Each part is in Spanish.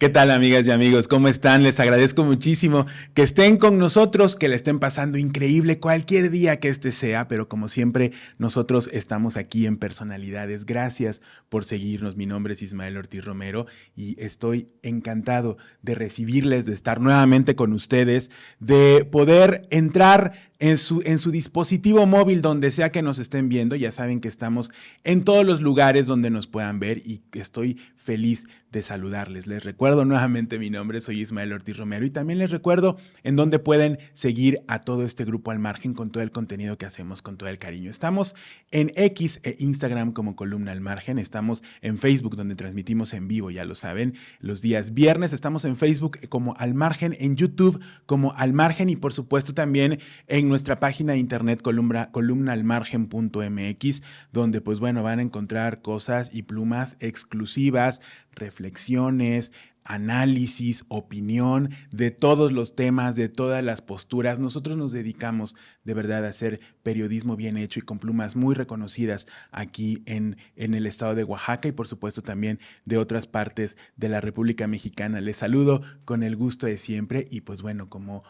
¿Qué tal, amigas y amigos? ¿Cómo están? Les agradezco muchísimo que estén con nosotros, que le estén pasando increíble cualquier día que este sea, pero como siempre, nosotros estamos aquí en Personalidades. Gracias por seguirnos. Mi nombre es Ismael Ortiz Romero y estoy encantado de recibirles, de estar nuevamente con ustedes, de poder entrar en su dispositivo móvil, donde sea que nos estén viendo. Ya saben que estamos en todos los lugares donde nos puedan ver y estoy feliz de saludarles. Les recuerdo nuevamente mi nombre, soy Ismael Ortiz Romero, y también les recuerdo en donde pueden seguir a todo este grupo Al Margen con todo el contenido que hacemos con todo el cariño. Estamos en X e Instagram como Columna Al Margen, estamos en Facebook donde transmitimos en vivo, ya lo saben, los días viernes. Estamos en Facebook como Al Margen, en YouTube como Al Margen y por supuesto también en nuestra página de internet columnaalmargen.mx, donde pues bueno, van a encontrar cosas y plumas exclusivas, reflexiones, análisis, opinión de todos los temas, de todas las posturas. Nosotros nos dedicamos de verdad a hacer periodismo bien hecho y con plumas muy reconocidas aquí en el estado de Oaxaca y por supuesto también de otras partes de la República Mexicana. Les saludo con el gusto de siempre y pues bueno, como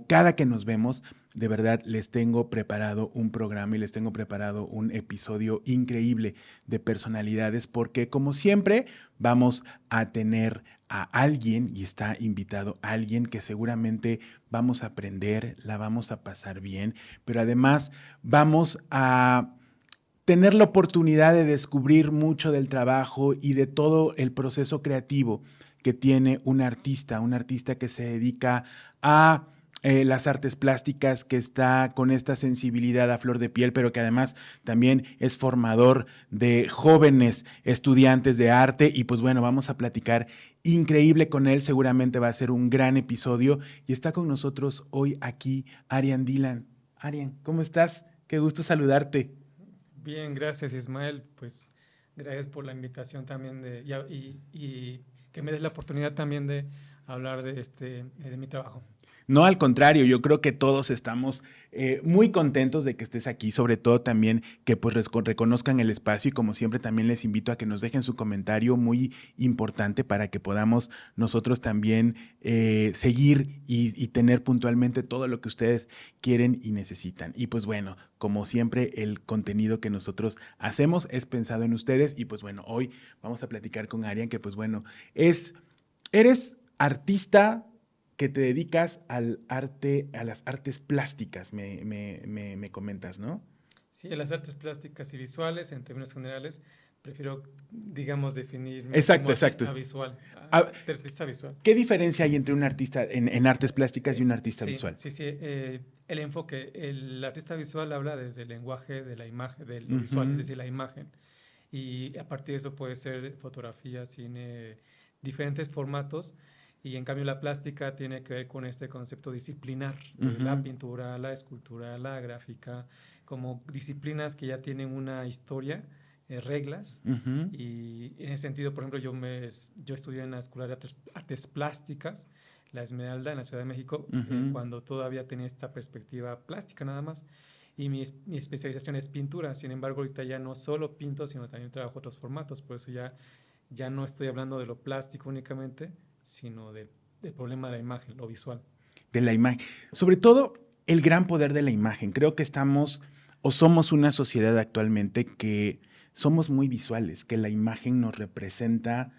cada que nos vemos, de verdad les tengo preparado un programa y les tengo preparado un episodio increíble de personalidades porque como siempre vamos a tener a alguien y está invitado a alguien que seguramente vamos a aprender, la vamos a pasar bien, pero además vamos a tener la oportunidad de descubrir mucho del trabajo y de todo el proceso creativo que tiene un artista que se dedica a las artes plásticas, que está con esta sensibilidad a flor de piel, pero que además también es formador de jóvenes estudiantes de arte. Y pues bueno, vamos a platicar increíble con él, seguramente va a ser un gran episodio. Y está con nosotros hoy aquí Arian Dylan. Arian, ¿cómo estás? Qué gusto saludarte. Bien, gracias Ismael. Pues gracias por la invitación también y que me des la oportunidad también de hablar de mi trabajo. No, al contrario, yo creo que todos estamos muy contentos de que estés aquí, sobre todo también que pues reconozcan el espacio y como siempre también les invito a que nos dejen su comentario muy importante para que podamos nosotros también seguir y tener puntualmente todo lo que ustedes quieren y necesitan. Y pues bueno, como siempre el contenido que nosotros hacemos es pensado en ustedes y pues bueno, hoy vamos a platicar con Arian que pues bueno, eres artista que te dedicas al arte, a las artes plásticas, me comentas, ¿no? Sí, en las artes plásticas y visuales, en términos generales, prefiero, digamos, definirme como Exacto, exacto. artista visual. Ah, Artista visual. ¿qué diferencia hay entre un artista en artes plásticas y un artista Sí, visual? sí, sí. El enfoque, el artista visual habla desde el lenguaje de la imagen, de lo visual, es Ujú, decir, la imagen. Y a partir de eso puede ser fotografía, cine, diferentes formatos. Y en cambio la plástica tiene que ver con este concepto disciplinar de la ujú, pintura, la escultura, la gráfica, como disciplinas que ya tienen una historia, reglas. ujú, Y en ese sentido, por ejemplo, yo estudié en la Escuela de Artes Plásticas, la Esmeralda, en la Ciudad de México, ujú. cuando todavía tenía esta perspectiva plástica nada más y mi especialización es pintura. Sin embargo, ahorita ya no solo pinto, sino también trabajo otros formatos. Por eso ya no estoy hablando de lo plástico únicamente, sino del problema de la imagen, lo visual. De la imagen. Sobre todo el gran poder de la imagen. Creo que estamos o somos una sociedad actualmente que somos muy visuales, que la imagen nos representa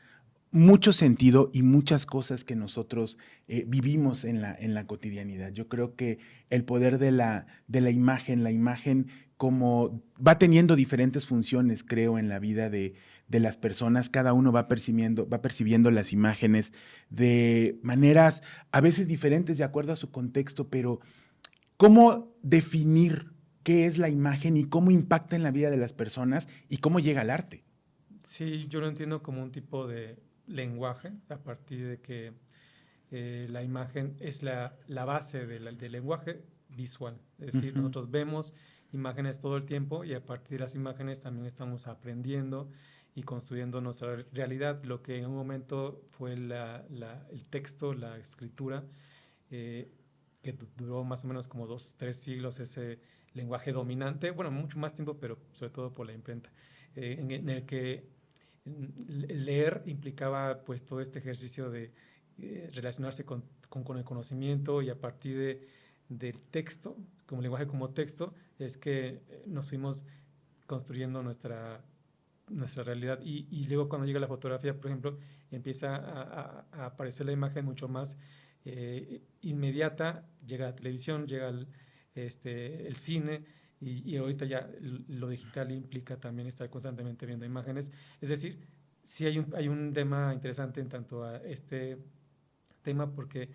mucho sentido y muchas cosas que nosotros vivimos en la cotidianidad. Yo creo que el poder de la imagen como va teniendo diferentes funciones, creo, en la vida de las personas, cada uno va percibiendo las imágenes de maneras a veces diferentes de acuerdo a su contexto, pero ¿cómo definir qué es la imagen y cómo impacta en la vida de las personas y cómo llega al arte? Sí, yo lo entiendo como un tipo de lenguaje, a partir de que la imagen es la base del lenguaje visual. Es decir, Ujú, nosotros vemos imágenes todo el tiempo y a partir de las imágenes también estamos aprendiendo y construyendo nuestra realidad. Lo que en un momento fue el texto, la escritura, eh, que duró más o menos como 2, 3 siglos ese lenguaje dominante, bueno, mucho más tiempo, pero sobre todo por la imprenta, en el que Leer implicaba pues todo este ejercicio de relacionarse con el conocimiento, y a partir del texto, como lenguaje como texto, es que nos fuimos construyendo nuestra realidad. Y luego cuando llega la fotografía, por ejemplo, empieza a aparecer la imagen mucho más inmediata, llega la televisión, llega el cine, y ahorita ya lo digital implica también estar constantemente viendo imágenes. Es decir, sí hay un tema interesante en tanto a este tema, porque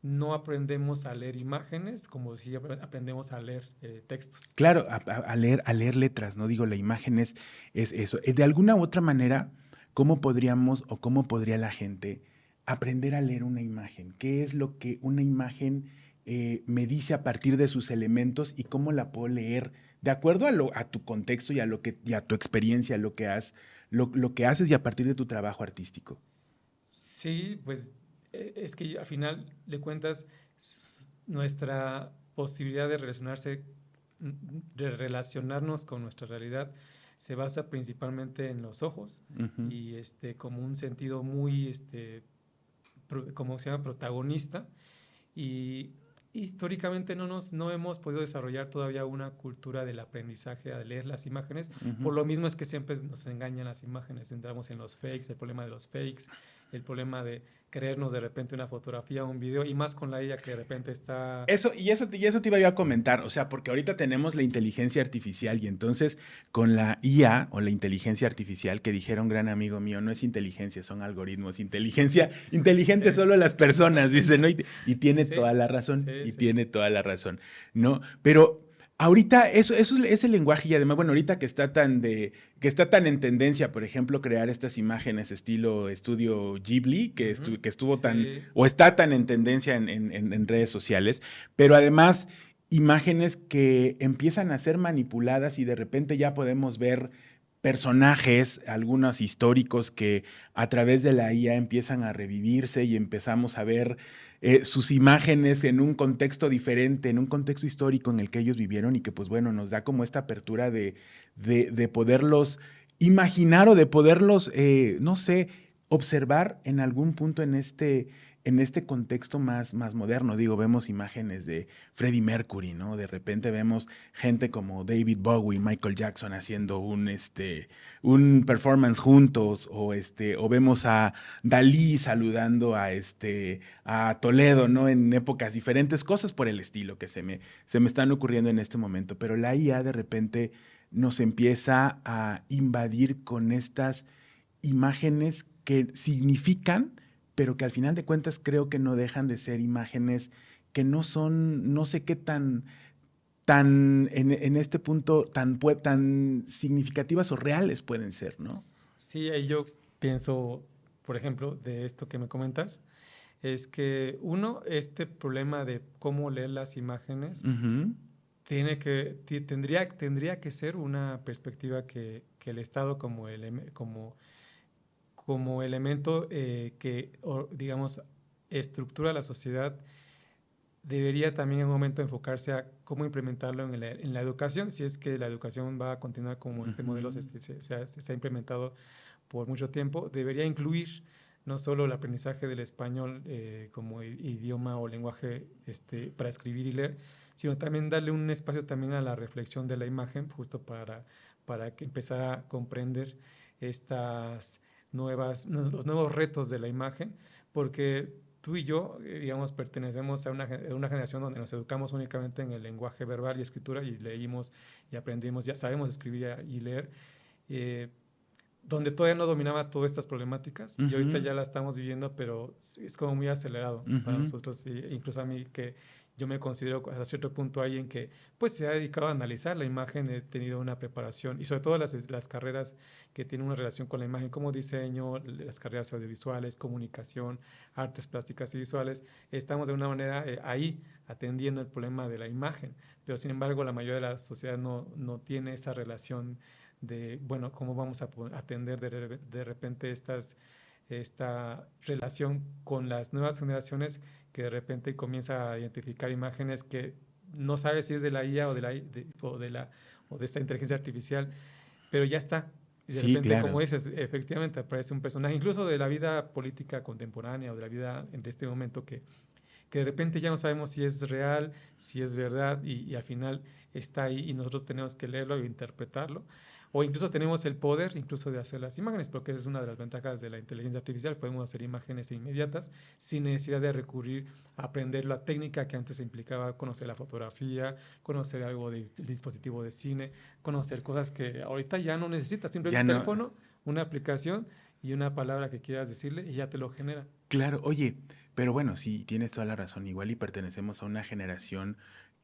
no aprendemos a leer imágenes como si aprendemos a leer textos. Claro, a leer letras, ¿no? Digo, la imagen es eso. De alguna u otra manera, ¿cómo podríamos o cómo podría la gente aprender a leer una imagen? ¿Qué es lo que una imagen me dice a partir de sus elementos y cómo la puedo leer de acuerdo a tu contexto y y a tu experiencia, lo que haces y a partir de tu trabajo artístico? Sí, pues es que al final de cuentas nuestra posibilidad de relacionarnos con nuestra realidad se basa principalmente en los ojos, Ujú. y como un sentido muy, como se llama, protagonista. Y históricamente no hemos podido desarrollar todavía una cultura del aprendizaje a leer las imágenes. Ujú. Por lo mismo es que siempre nos engañan las imágenes. Entramos en los fakes, el problema de los fakes, el problema de creernos de repente una fotografía o un video, y más con la IA que de repente está... Eso te iba yo a comentar, o sea, porque ahorita tenemos la inteligencia artificial y entonces con la IA o la inteligencia artificial que dijera un gran amigo mío, no es inteligencia, son algoritmos, inteligente Sí, solo las personas, dice, ¿no? Y tiene sí, toda la razón, sí, y sí, tiene toda la razón, ¿no? Pero ahorita eso es el lenguaje y además, bueno, ahorita que está tan en tendencia, por ejemplo, crear estas imágenes estilo estudio Ghibli, ujú, que estuvo tan sí. o está tan en tendencia en redes sociales, pero además imágenes que empiezan a ser manipuladas y de repente ya podemos ver personajes, algunos históricos que a través de la IA empiezan a revivirse y empezamos a ver sus imágenes en un contexto diferente, en un contexto histórico en el que ellos vivieron y que pues bueno, nos da como esta apertura de poderlos imaginar o de poderlos, no sé, observar en algún punto en este contexto más moderno. Digo, vemos imágenes de Freddie Mercury, ¿no? De repente vemos gente como David Bowie, Michael Jackson haciendo un performance juntos, o vemos a Dalí saludando a Toledo, ¿no? En épocas diferentes, cosas por el estilo que se me están ocurriendo en este momento. Pero la IA de repente nos empieza a invadir con estas imágenes que significan, pero que al final de cuentas creo que no dejan de ser imágenes que no son, no sé qué en este punto, tan significativas o reales pueden ser, ¿no? Sí, ahí yo pienso, por ejemplo, de esto que me comentas, es que uno, este problema de cómo leer las imágenes Ujú. tendría que ser una perspectiva que el Estado como elemento digamos, estructura la sociedad, debería también en un momento enfocarse a cómo implementarlo en la educación, si es que la educación va a continuar como este modelo Ujú. se ha implementado por mucho tiempo. Debería incluir no solo el aprendizaje del español como idioma o lenguaje para escribir y leer, sino también darle un espacio también a la reflexión de la imagen, justo para que empezar a comprender los nuevos retos de la imagen, porque tú y yo, digamos, pertenecemos a una generación donde nos educamos únicamente en el lenguaje verbal y escritura, y leímos y aprendimos, ya sabemos escribir y leer, eh, donde todavía no dominaba todas estas problemáticas, y ahorita Ujú. ya la estamos viviendo, pero es como muy acelerado para Ujú. nosotros, incluso a mí, que yo me considero hasta cierto punto alguien que pues se ha dedicado a analizar la imagen, he tenido una preparación, y sobre todo las carreras que tienen una relación con la imagen, como diseño, las carreras audiovisuales, comunicación, artes plásticas y visuales, estamos de una manera ahí atendiendo el problema de la imagen, pero sin embargo la mayoría de la sociedad no tiene esa relación de, bueno, cómo vamos a atender de repente esta relación con las nuevas generaciones, que de repente comienza a identificar imágenes que no sabe si es de la IA o de esta inteligencia artificial, pero ya está. Y de Sí, repente, como claro. dices, efectivamente aparece un personaje, incluso de la vida política contemporánea o de la vida de este momento, que de repente ya no sabemos si es real, si es verdad, y al final está ahí y nosotros tenemos que leerlo e interpretarlo. O incluso tenemos el poder incluso de hacer las imágenes, porque es una de las ventajas de la inteligencia artificial. Podemos hacer imágenes inmediatas sin necesidad de recurrir a aprender la técnica que antes implicaba conocer la fotografía, conocer algo del dispositivo de cine, conocer cosas que ahorita ya no necesitas. Simplemente Ya un no, teléfono, una aplicación y una palabra que quieras decirle y ya te lo genera. claro, oye, pero bueno, sí, tienes toda la razón. Igual y pertenecemos a una generación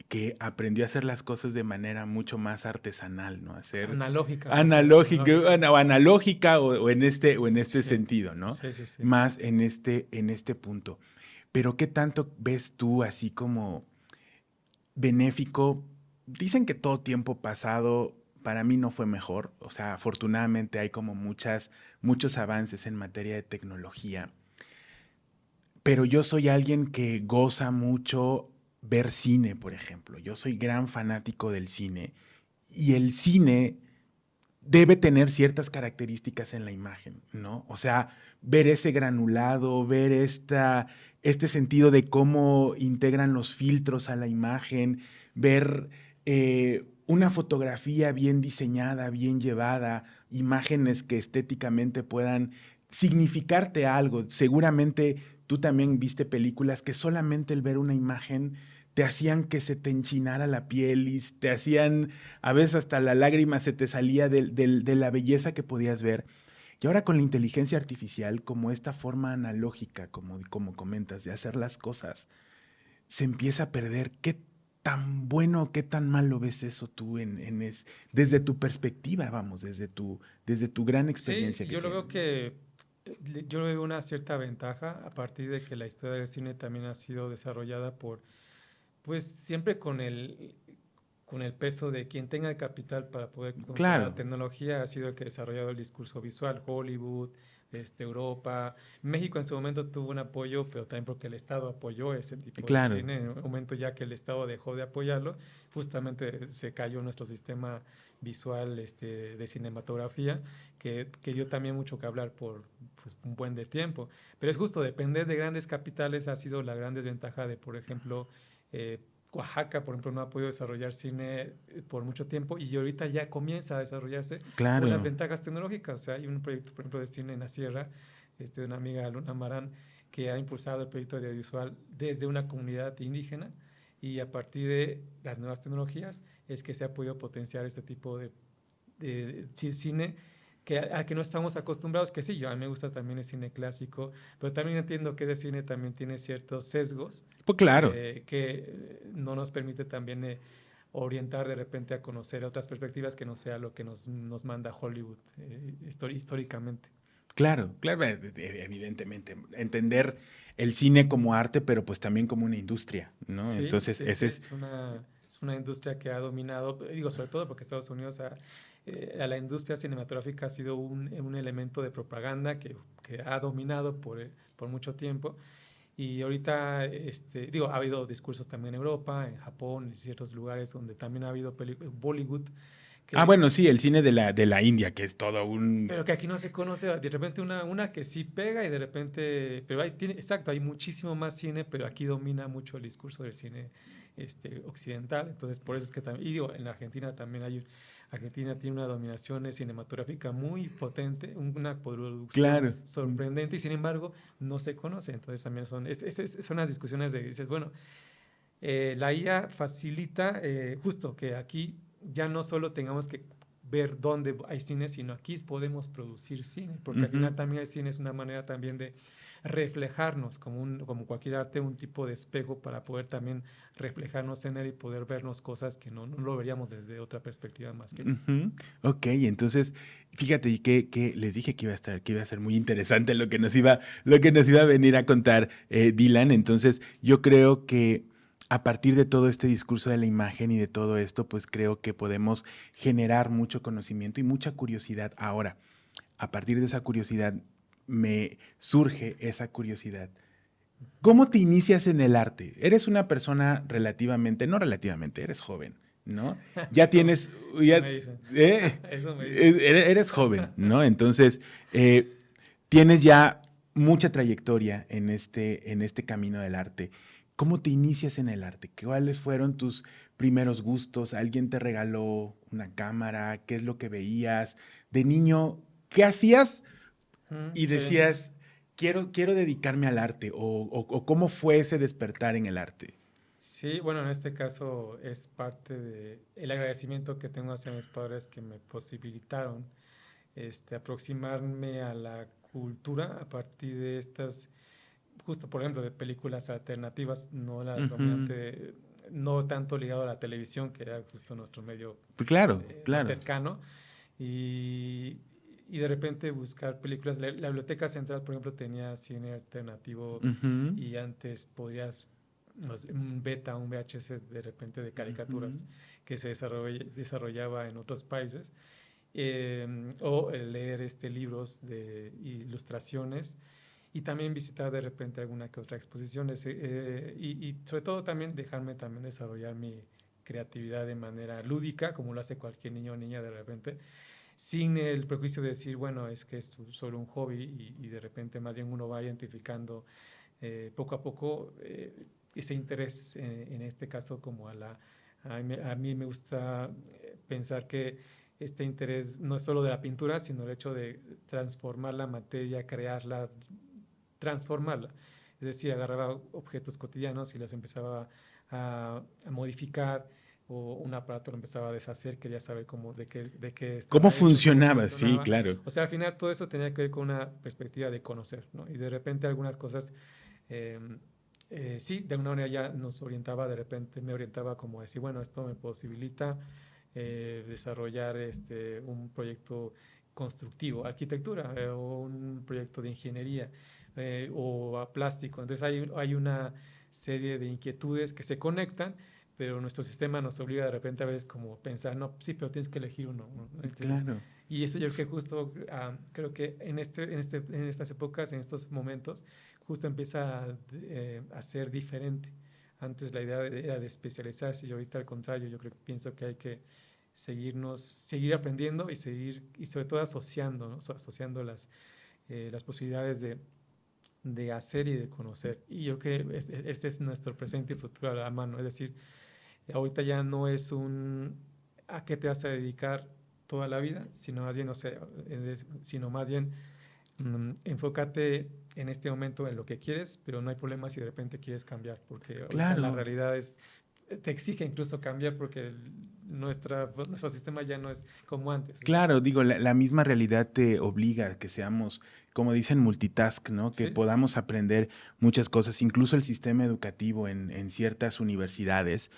que aprendió a hacer las cosas de manera mucho más artesanal, ¿no? Hacer Analógica, más analógica, analógica. analógica o en este Sí, sentido, ¿no? sí, sí, sí. Más en este punto. Pero ¿qué tanto ves tú así como benéfico? Dicen que todo tiempo pasado para mí no fue mejor. O sea, afortunadamente hay como muchos avances en materia de tecnología, pero yo soy alguien que goza mucho ver cine, por ejemplo. Yo soy gran fanático del cine y el cine debe tener ciertas características en la imagen, ¿no? O sea, ver ese granulado, ver este sentido de cómo integran los filtros a la imagen, ver una fotografía bien diseñada, bien llevada, imágenes que estéticamente puedan significarte algo. Seguramente tú también viste películas que solamente el ver una imagen te hacían que se te enchinara la piel y te hacían, a veces hasta la lágrima se te salía de la belleza que podías ver. Y ahora con la inteligencia artificial, como esta forma analógica, como comentas, de hacer las cosas, se empieza a perder. ¿Qué tan bueno o qué tan malo ves eso tú desde tu perspectiva, vamos, desde tu gran Sí, experiencia que yo lo tienes? veo que yo lo veo una cierta ventaja a partir de que la historia del cine también ha sido desarrollada por, pues siempre con el peso de quien tenga el capital para poder comprar la Claro, tecnología, ha sido el que ha desarrollado el discurso visual, Hollywood, Europa. México en su momento tuvo un apoyo, pero también porque el Estado apoyó ese tipo de claro, cine. En un momento ya que el Estado dejó de apoyarlo, justamente se cayó nuestro sistema visual de cinematografía, que dio también mucho que hablar por pues, un buen de tiempo. Pero es justo, depender de grandes capitales ha sido la gran desventaja de, por ejemplo, eh, Oaxaca, por ejemplo, no ha podido desarrollar cine por mucho tiempo y ahorita ya comienza a desarrollarse por las claro. ventajas tecnológicas. O sea, hay un proyecto, por ejemplo, de cine en la sierra, de una amiga, Luna Marán, que ha impulsado el proyecto de audiovisual desde una comunidad indígena y a partir de las nuevas tecnologías es que se ha podido potenciar este tipo de cine al que no estamos acostumbrados, que sí, yo a mí me gusta también el cine clásico, pero también entiendo que ese cine también tiene ciertos sesgos Pues claro, que no nos permite también orientar de repente a conocer otras perspectivas que no sea lo que nos manda Hollywood históricamente. claro, claro, evidentemente. Entender el cine como arte, pero pues también como una industria, ¿no? Sí, Entonces, sí, ese es, es una industria que ha dominado, digo, sobre todo porque Estados Unidos a la industria cinematográfica ha sido un elemento de propaganda que ha dominado por mucho tiempo. Y ahorita, digo, ha habido discursos también en Europa, en Japón, en ciertos lugares donde también ha habido Bollywood, bueno, que, sí, el cine de la India, que es todo un, pero que aquí no se conoce. De repente una que sí pega y de repente, pero exacto, hay muchísimo más cine, pero aquí domina mucho el discurso del cine occidental. Entonces, por eso es que también, y digo, en Argentina también Argentina tiene una dominación cinematográfica muy potente, una producción claro. sorprendente y sin embargo no se conoce. Entonces también son unas discusiones de, dices, bueno, la IA facilita justo que aquí ya no solo tengamos que ver dónde hay cine, sino aquí podemos producir cine, porque al Ujú. final también el cine es una manera también de reflejarnos como cualquier arte, un tipo de espejo para poder también reflejarnos en él y poder vernos cosas que no lo veríamos desde otra perspectiva más que esa. Ujú. Ok, entonces, fíjate que les dije que iba a ser muy interesante lo que nos iba a venir a contar Dylan. Entonces, yo creo que a partir de todo este discurso de la imagen y de todo esto, pues creo que podemos generar mucho conocimiento y mucha curiosidad. Ahora, a partir de esa curiosidad, me surge esa curiosidad. ¿Cómo te inicias en el arte? Eres una persona relativamente, no relativamente, eres joven. ¿no? Ya Eso, tienes, eso ya, me dicen. ¿eh? Eso me dicen. Eres joven, ¿no? Entonces, tienes ya mucha trayectoria en este camino del arte. ¿Cómo te inicias en el arte? ¿Cuáles fueron tus primeros gustos? ¿Alguien te regaló una cámara? ¿Qué es lo que veías? De niño, ¿qué hacías? Y Sí. decías, quiero dedicarme al arte. O ¿cómo fue ese despertar en el arte? Sí, bueno, en este caso es parte de el agradecimiento que tengo hacia mis padres que me posibilitaron aproximarme a la cultura a partir de estas, justo por ejemplo, de películas alternativas, no las Ujú. dominante, no tanto ligado a la televisión, que era justo nuestro medio Pues claro, más claro. cercano, y, y de repente buscar películas. La Biblioteca Central, por ejemplo, tenía cine alternativo Ujú, y antes podías, no sé, un beta, un VHS de repente de ujú, caricaturas que se desarrollaba en otros países, o el leer libros de ilustraciones y también visitar de repente alguna que otra exposición y sobre todo también dejarme también desarrollar mi creatividad de manera lúdica, como lo hace cualquier niño o niña de repente, sin el prejuicio de decir, bueno, es que es solo un hobby y de repente más bien uno va identificando poco a poco ese interés, en este caso como a mí me gusta pensar que este interés no es solo de la pintura, sino el hecho de transformar la materia, crearla, transformarla. Es decir, agarraba objetos cotidianos y las empezaba a modificar, o un aparato lo empezaba a deshacer, quería saber cómo, de qué ¿Cómo estaba hecho, cómo funcionaba? Sí, funcionaba. claro. O sea, al final todo eso tenía que ver con una perspectiva de conocer, ¿no? Y de repente algunas cosas, eh, sí, de alguna manera ya nos orientaba, de repente me orientaba como a decir, bueno, esto me posibilita desarrollar un proyecto constructivo, arquitectura, o un proyecto de ingeniería, o a plástico. Entonces hay una serie de inquietudes que se conectan, pero nuestro sistema nos obliga de repente a veces como pensar, no, sí, pero tienes que elegir uno, ¿no? Entonces, Claro. y eso yo creo que justo, creo que en estas épocas, en estos momentos, justo empieza a ser diferente. Antes la idea era de especializarse y ahorita al contrario, yo creo que pienso que hay que seguir aprendiendo y seguir, y sobre todo asociando, ¿no? Asociando las posibilidades de hacer y de conocer. Y yo creo que este es nuestro presente y futuro a la mano. Es decir, ahorita ya no es a qué te vas a dedicar toda la vida, sino más bien, o sea, sino más bien enfócate en este momento en lo que quieres, pero no hay problema si de repente quieres cambiar, porque ahorita la Claro. realidad te exige incluso cambiar porque nuestro sistema ya no es como antes, ¿no? Claro, digo, la misma realidad te obliga a que seamos, como dicen, multitask, ¿no? Que Sí. podamos aprender muchas cosas. Incluso el sistema educativo en ciertas universidades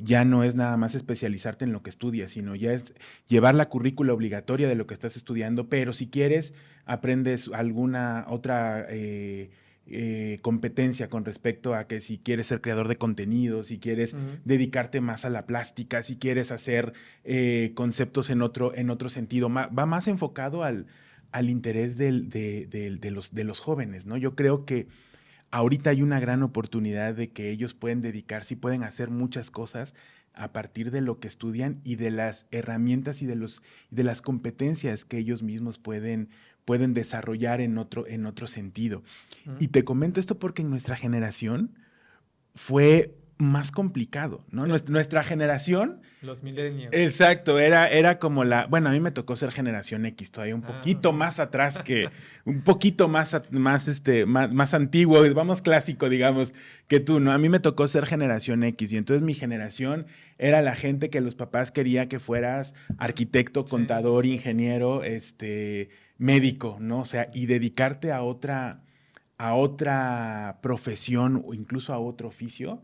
ya no es nada más especializarte en lo que estudias, sino ya es llevar la currícula obligatoria de lo que estás estudiando, pero si quieres, aprendes alguna otra competencia con respecto a que si quieres ser creador de contenido, si quieres Ujú. dedicarte más a la plástica, si quieres hacer conceptos en otro sentido. Va más enfocado al interés de los jóvenes, ¿no? Yo creo que ahorita hay una gran oportunidad de que ellos pueden dedicarse y pueden hacer muchas cosas a partir de lo que estudian y de las herramientas y de las competencias que ellos mismos pueden desarrollar en otro sentido. Ujú. Y te comento esto porque en nuestra generación fue más complicado, ¿no? Sí, Nuestra generación. los millennials. Exacto, era como bueno, a mí me tocó ser generación X, todavía un Ah, poquito ok. más atrás un poquito más antiguo, vamos clásico, digamos, que tú, ¿no? A mí me tocó ser generación X y entonces mi generación era la gente que los papás quería que fueras arquitecto, Sí, sí, contador, sí. ingeniero, médico, ¿no? O sea, y dedicarte a otra profesión o incluso a otro oficio,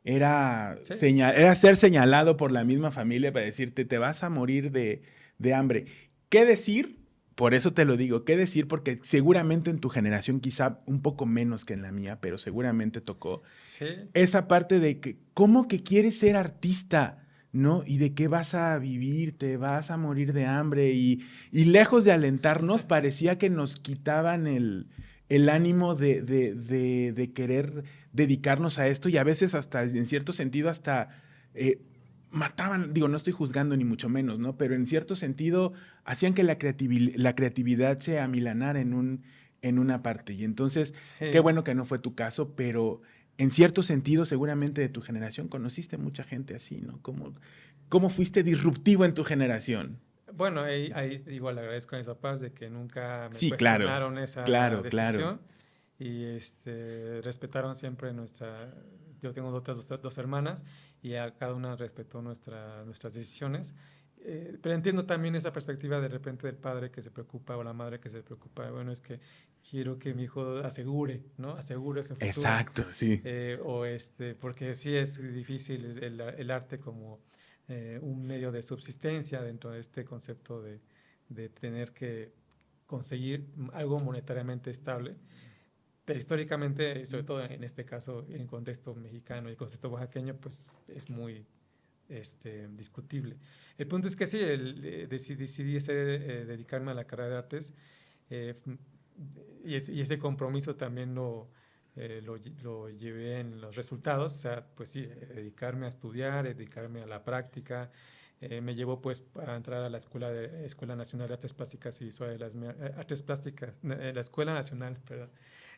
Sí, era ser señalado por la misma familia para decirte, te vas a morir de hambre. ¿Qué decir? Por eso te lo digo, ¿qué decir? Porque seguramente en tu generación, quizá un poco menos que en la mía, pero seguramente tocó sí. esa parte de que, ¿cómo que quieres ser artista? ¿No? ¿Y de qué vas a vivir? ¿Te vas a morir de hambre? Y lejos de alentarnos, parecía que nos quitaban el ánimo de querer dedicarnos a esto y a veces hasta, en cierto sentido, hasta mataban, digo, no estoy juzgando ni mucho menos, ¿no? Pero en cierto sentido hacían que la creatividad se amilanara en una parte. Y entonces, qué Sí. bueno que no fue tu caso, pero en cierto sentido, seguramente de tu generación conociste mucha gente así, ¿no? ¿Cómo fuiste disruptivo en tu generación? Bueno, ahí igual le agradezco a mis papás de que nunca me Sí, claro, cuestionaron esa claro, claro. decisión y respetaron siempre yo tengo otras dos hermanas y a cada una respetó nuestras decisiones. Pero entiendo también esa perspectiva de repente del padre que se preocupa o la madre que se preocupa, bueno, es que quiero que mi hijo asegure, ¿no? Asegure ese futuro. Exacto, sí. Porque sí es difícil el arte como un medio de subsistencia dentro de este concepto de tener que conseguir algo monetariamente estable. Pero históricamente, sobre todo en este caso, en el contexto mexicano y el contexto oaxaqueño, pues es muy discutible. El punto es que sí, decidí dedicarme a la carrera de artes eh, y ese compromiso también lo llevé en los resultados, o sea, pues sí, dedicarme a estudiar, dedicarme a la práctica, me llevó pues a entrar a la Escuela Nacional de Artes Plásticas y Visuales, Artes Plásticas, la Escuela Nacional, perdón,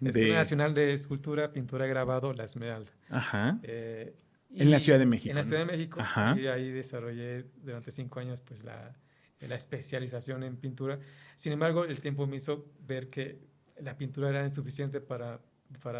Escuela De, Nacional de Escultura, Pintura y Grabado, La Esmeralda. ajá. Eh, En la Ciudad y de en la México, Ciudad ¿no? de México, Ajá. ahí desarrollé durante 5 años pues la especialización en pintura. Sin embargo, el tiempo me hizo ver que la pintura era insuficiente para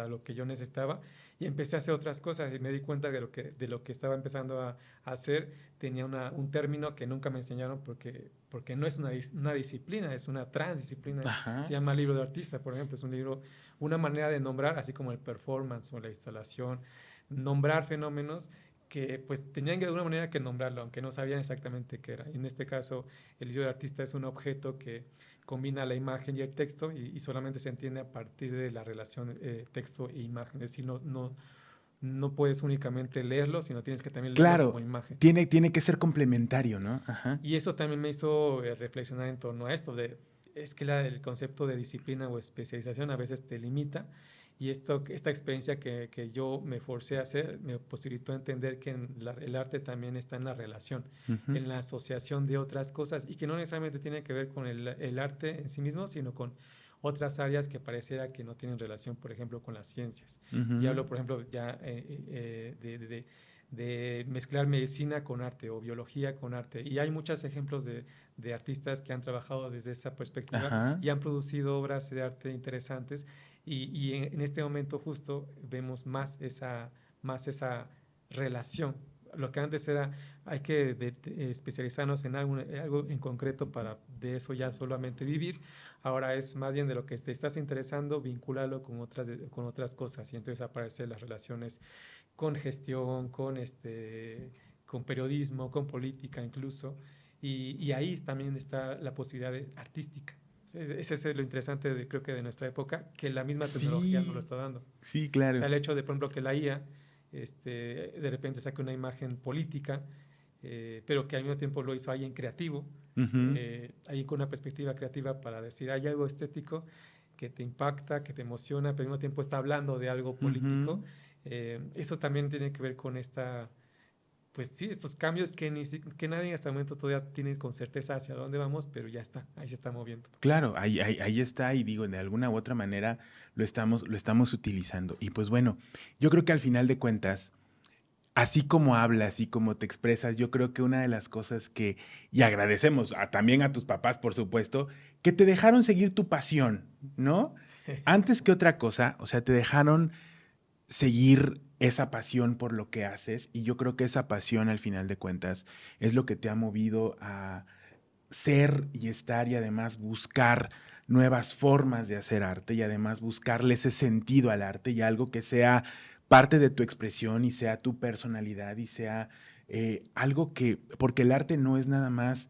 lo que yo necesitaba y empecé a hacer otras cosas y me di cuenta de lo que estaba empezando a hacer. Tenía un término que nunca me enseñaron porque no es una disciplina, es una transdisciplina. Se Ajá. llama libro de artista, por ejemplo. Es un libro, una manera de nombrar, así como el performance o la instalación, nombrar fenómenos que pues tenían de alguna manera que nombrarlo, aunque no sabían exactamente qué era. Y en este caso, el libro de artista es un objeto que combina la imagen y el texto y solamente se entiende a partir de la relación texto e imagen. Es decir, no puedes únicamente leerlo, sino tienes que también leerlo como Claro, imagen. tiene que ser complementario, ¿no? Ajá. Y eso también me hizo reflexionar en torno a esto, es que el concepto de disciplina o especialización a veces te limita y esta experiencia que yo me forcé a hacer me posibilitó entender que el arte también está en la relación, Ujú, en la asociación de otras cosas y que no necesariamente tiene que ver con el arte en sí mismo, sino con otras áreas que pareciera que no tienen relación, por ejemplo, con las ciencias. Y ujú. hablo, por ejemplo, ya de mezclar medicina con arte o biología con arte. Y hay muchos ejemplos de artistas que han trabajado desde esa perspectiva Ajá. y han producido obras de arte interesantes. Y en este momento justo vemos más esa relación. Lo que antes era, hay que especializarnos en algo en concreto para de eso ya solamente vivir. Ahora es más bien de lo que te estás interesando, vincularlo con otras cosas. Y entonces aparecen las relaciones con gestión, con periodismo, con política incluso, y ahí también está la posibilidad artística. Ese es lo interesante creo que de nuestra época, que la misma tecnología nos lo Sí, está dando. O sí, sea, claro. el hecho de, por ejemplo, que la IA de repente saque una imagen política, pero que al mismo tiempo lo hizo alguien creativo, Ujú. alguien con una perspectiva creativa para decir, hay algo estético que te impacta, que te emociona, pero al mismo tiempo está hablando de algo político. Ujú. Eso también tiene que ver con pues sí, estos cambios que nadie hasta el momento todavía tiene con certeza hacia dónde vamos, pero ya está, ahí se está moviendo. Claro, ahí está, y digo, de alguna u otra manera lo estamos utilizando. Y pues bueno, yo creo que al final de cuentas, así como hablas y como te expresas, yo creo que una de las cosas y agradecemos también a tus papás, por supuesto, que te dejaron seguir tu pasión, ¿no? Antes que otra cosa, o sea, te dejaron seguir esa pasión por lo que haces, y yo creo que esa pasión al final de cuentas es lo que te ha movido a ser y estar, y además buscar nuevas formas de hacer arte, y además buscarle ese sentido al arte, y algo que sea parte de tu expresión y sea tu personalidad y sea algo porque el arte no es nada más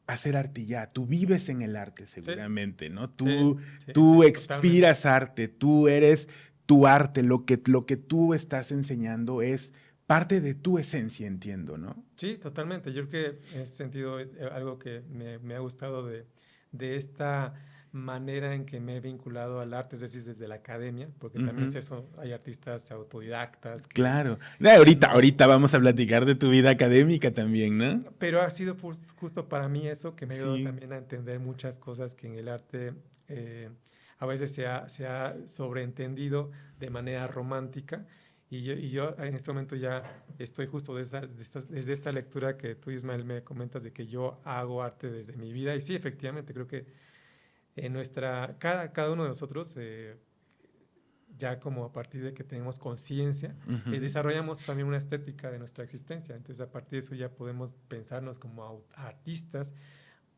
hacer arte y ya, tú vives en el arte Sí, seguramente, ¿no? sí, Tú, sí, tú sí, totalmente. expiras arte, tú eres tu arte, lo que tú estás enseñando es parte de tu esencia, entiendo, ¿no? Sí, totalmente. Yo creo que en ese sentido algo que me ha gustado de esta manera en que me he vinculado al arte, es decir, desde la academia, porque también es eso, hay artistas autodidactas Claro. que no, Ahorita vamos a platicar de tu vida académica también, ¿no? pero ha sido justo para mí eso que me ha ayudado Sí. también a entender muchas cosas que en el arte eh, a veces se ha sobreentendido de manera romántica. Y yo en este momento ya estoy justo desde esta lectura que tú, Ismael, me comentas de que yo hago arte desde mi vida. Y sí, efectivamente, creo que cada uno de nosotros, ya como a partir de que tenemos conciencia, Ujú. desarrollamos también una estética de nuestra existencia. Entonces, a partir de eso ya podemos pensarnos como artistas,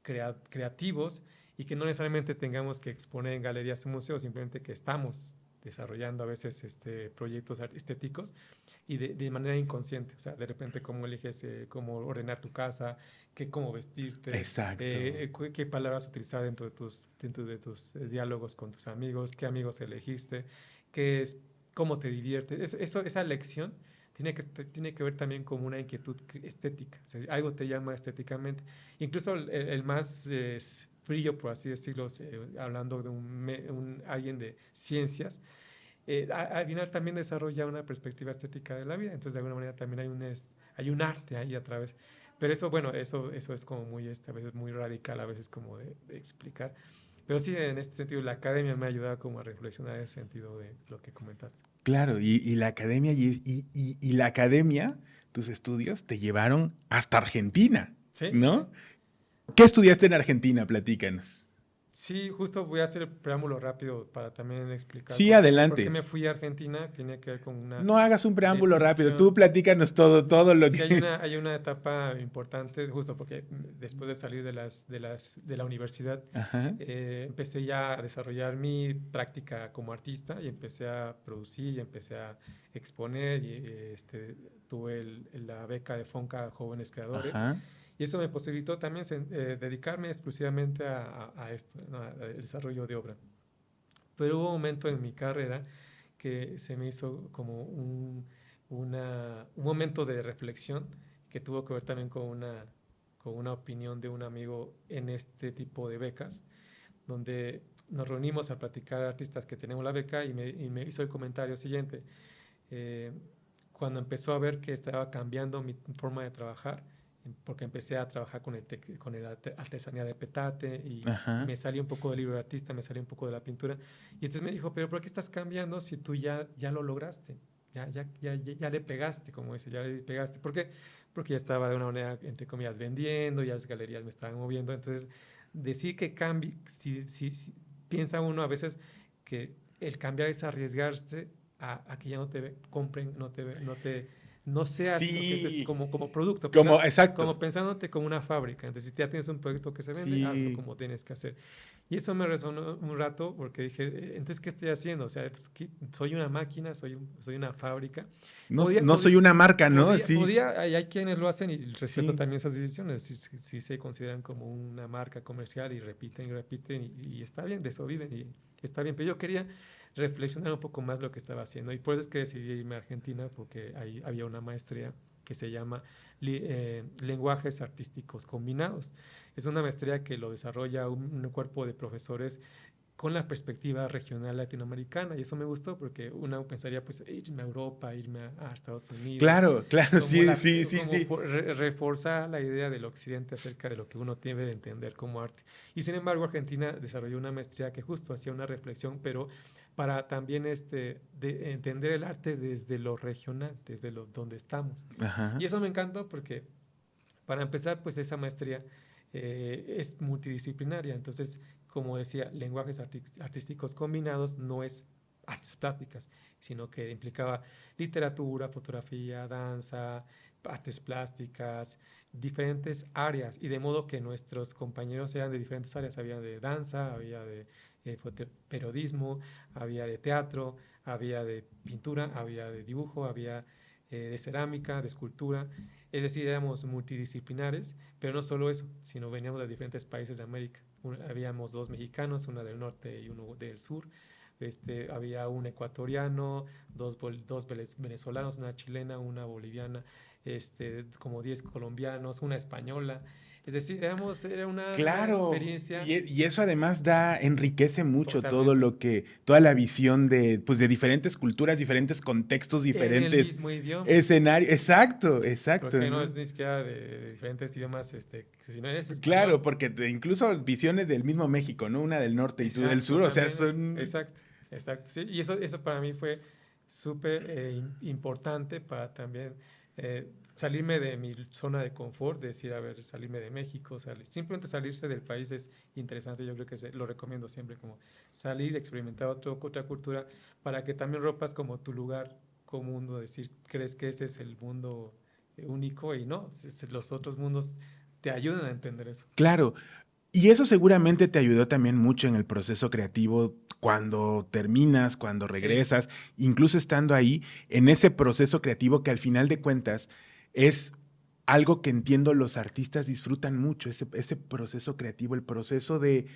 creativos, y que no necesariamente tengamos que exponer en galerías o museos, simplemente que estamos desarrollando a veces proyectos estéticos y de manera inconsciente, o sea, de repente cómo eliges cómo ordenar tu casa, cómo vestirte, Exacto. qué palabras utilizar dentro de tus diálogos con tus amigos, qué amigos elegiste, qué es, cómo te diviertes. Esa lección tiene que ver también con una inquietud estética, o sea, algo te llama estéticamente. Incluso el más frío, por así decirlo, hablando de alguien de ciencias, al final también desarrolla una perspectiva estética de la vida, entonces de alguna manera también hay un arte ahí a través. Pero eso, bueno, eso es como muy, a veces muy radical, a veces como de explicar. Pero sí, en este sentido, la academia me ha ayudado como a reflexionar en ese sentido de lo que comentaste. Claro, y la academia, y la academia, tus estudios te llevaron hasta Argentina, Sí, sí, sí. ¿no? ¿Qué estudiaste en Argentina? Platícanos. Sí, justo voy a hacer el preámbulo rápido para también explicar Sí, por qué adelante. me fui a Argentina. Tiene que ver con una No hagas un preámbulo rápido. Tú decisión. platícanos todo lo Sí, que. hay una etapa importante, justo porque después de salir de la universidad, Ajá. empecé ya a desarrollar mi práctica como artista y empecé a producir y empecé a exponer y tuve la beca de Fonca Jóvenes Creadores Ajá. y eso me posibilitó también dedicarme exclusivamente a esto, ¿no? Al desarrollo de obra. Pero hubo un momento en mi carrera que se me hizo como un momento de reflexión que tuvo que ver también con una opinión de un amigo en este tipo de becas, donde nos reunimos a platicar artistas que tenemos la beca y me hizo el comentario siguiente. eh, Cuando empezó a ver que estaba cambiando mi forma de trabajar, porque empecé a trabajar con el artesanía de petate y Ajá. me salí un poco del libro de artista, me salí un poco de la pintura. Y entonces me dijo, pero ¿por qué estás cambiando si tú ya lo lograste? Ya le pegaste, como dice, ya le pegaste. ¿Por qué? Porque ya estaba de una manera, entre comillas, vendiendo, ya las galerías me estaban moviendo. Entonces, decir que cambie, si piensa uno a veces que el cambiar es arriesgarse a que ya no te compren, no seas lo que es Sí. como producto, Exacto. como pensándote como una fábrica. Entonces, si ya tienes un producto que se vende, hazlo Sí. como tienes que hacer. Y eso me resonó un rato porque dije, entonces, ¿qué estoy haciendo? O sea, pues, soy una máquina, soy una fábrica. No, Podía, no soy podía, una marca, ¿no? Sí. hay quienes lo hacen y respeto Sí. también esas decisiones, si se consideran como una marca comercial y repiten y está bien, de eso viven y está bien, pero yo quería reflexionar un poco más lo que estaba haciendo y por eso es que decidí irme a Argentina porque ahí había una maestría que se llama Lenguajes Artísticos Combinados. Es una maestría que lo desarrolla un cuerpo de profesores con la perspectiva regional latinoamericana y eso me gustó porque uno pensaría pues irme a Europa, irme a Estados Unidos, Claro, claro, sí, sí, sí, como sí. reforzar la idea del occidente acerca de lo que uno debe de entender como arte. Y sin embargo Argentina desarrolló una maestría que justo hacía una reflexión, pero para también de entender el arte desde lo regional, desde donde estamos. Ajá. Y eso me encantó porque para empezar, pues esa maestría es multidisciplinaria, entonces, como decía, lenguajes artísticos combinados no es artes plásticas, sino que implicaba literatura, fotografía, danza, artes plásticas, diferentes áreas, y de modo que nuestros compañeros eran de diferentes áreas, había de danza, había de periodismo, había de teatro, había de pintura, había de dibujo, había de cerámica, de escultura, es decir, éramos multidisciplinares, pero no solo eso, sino veníamos de diferentes países de América. Habíamos dos mexicanos, una del norte y uno del sur. Había un ecuatoriano, dos venezolanos, una chilena, una boliviana. como 10 colombianos, una española. Es decir, era una Claro, experiencia y eso además enriquece mucho todo totalmente. toda la visión pues de diferentes culturas, diferentes contextos, En el diferentes mismo idioma. escenarios. Exacto, exacto, Porque no ¿no? es ni siquiera de diferentes idiomas, que si no eres Claro, español. porque incluso visiones del mismo México, ¿no? Una del norte y tú del Exacto, sur, o sea, también es, son... exacto, exacto. Sí, y eso para mí fue súper importante para también salirme de mi zona de confort, decir, a ver, salirme de México, simplemente salirse del país es interesante. Yo creo que lo recomiendo siempre, como salir, experimentar otra cultura, para que también rompas como tu lugar común, decir, crees que ese es el mundo único y no, los otros mundos te ayudan a entender eso. Claro, y eso seguramente te ayudó también mucho en el proceso creativo cuando terminas, cuando Sí, regresas, incluso estando ahí, en ese proceso creativo que al final de cuentas es algo que entiendo los artistas disfrutan mucho, ese proceso creativo, el proceso de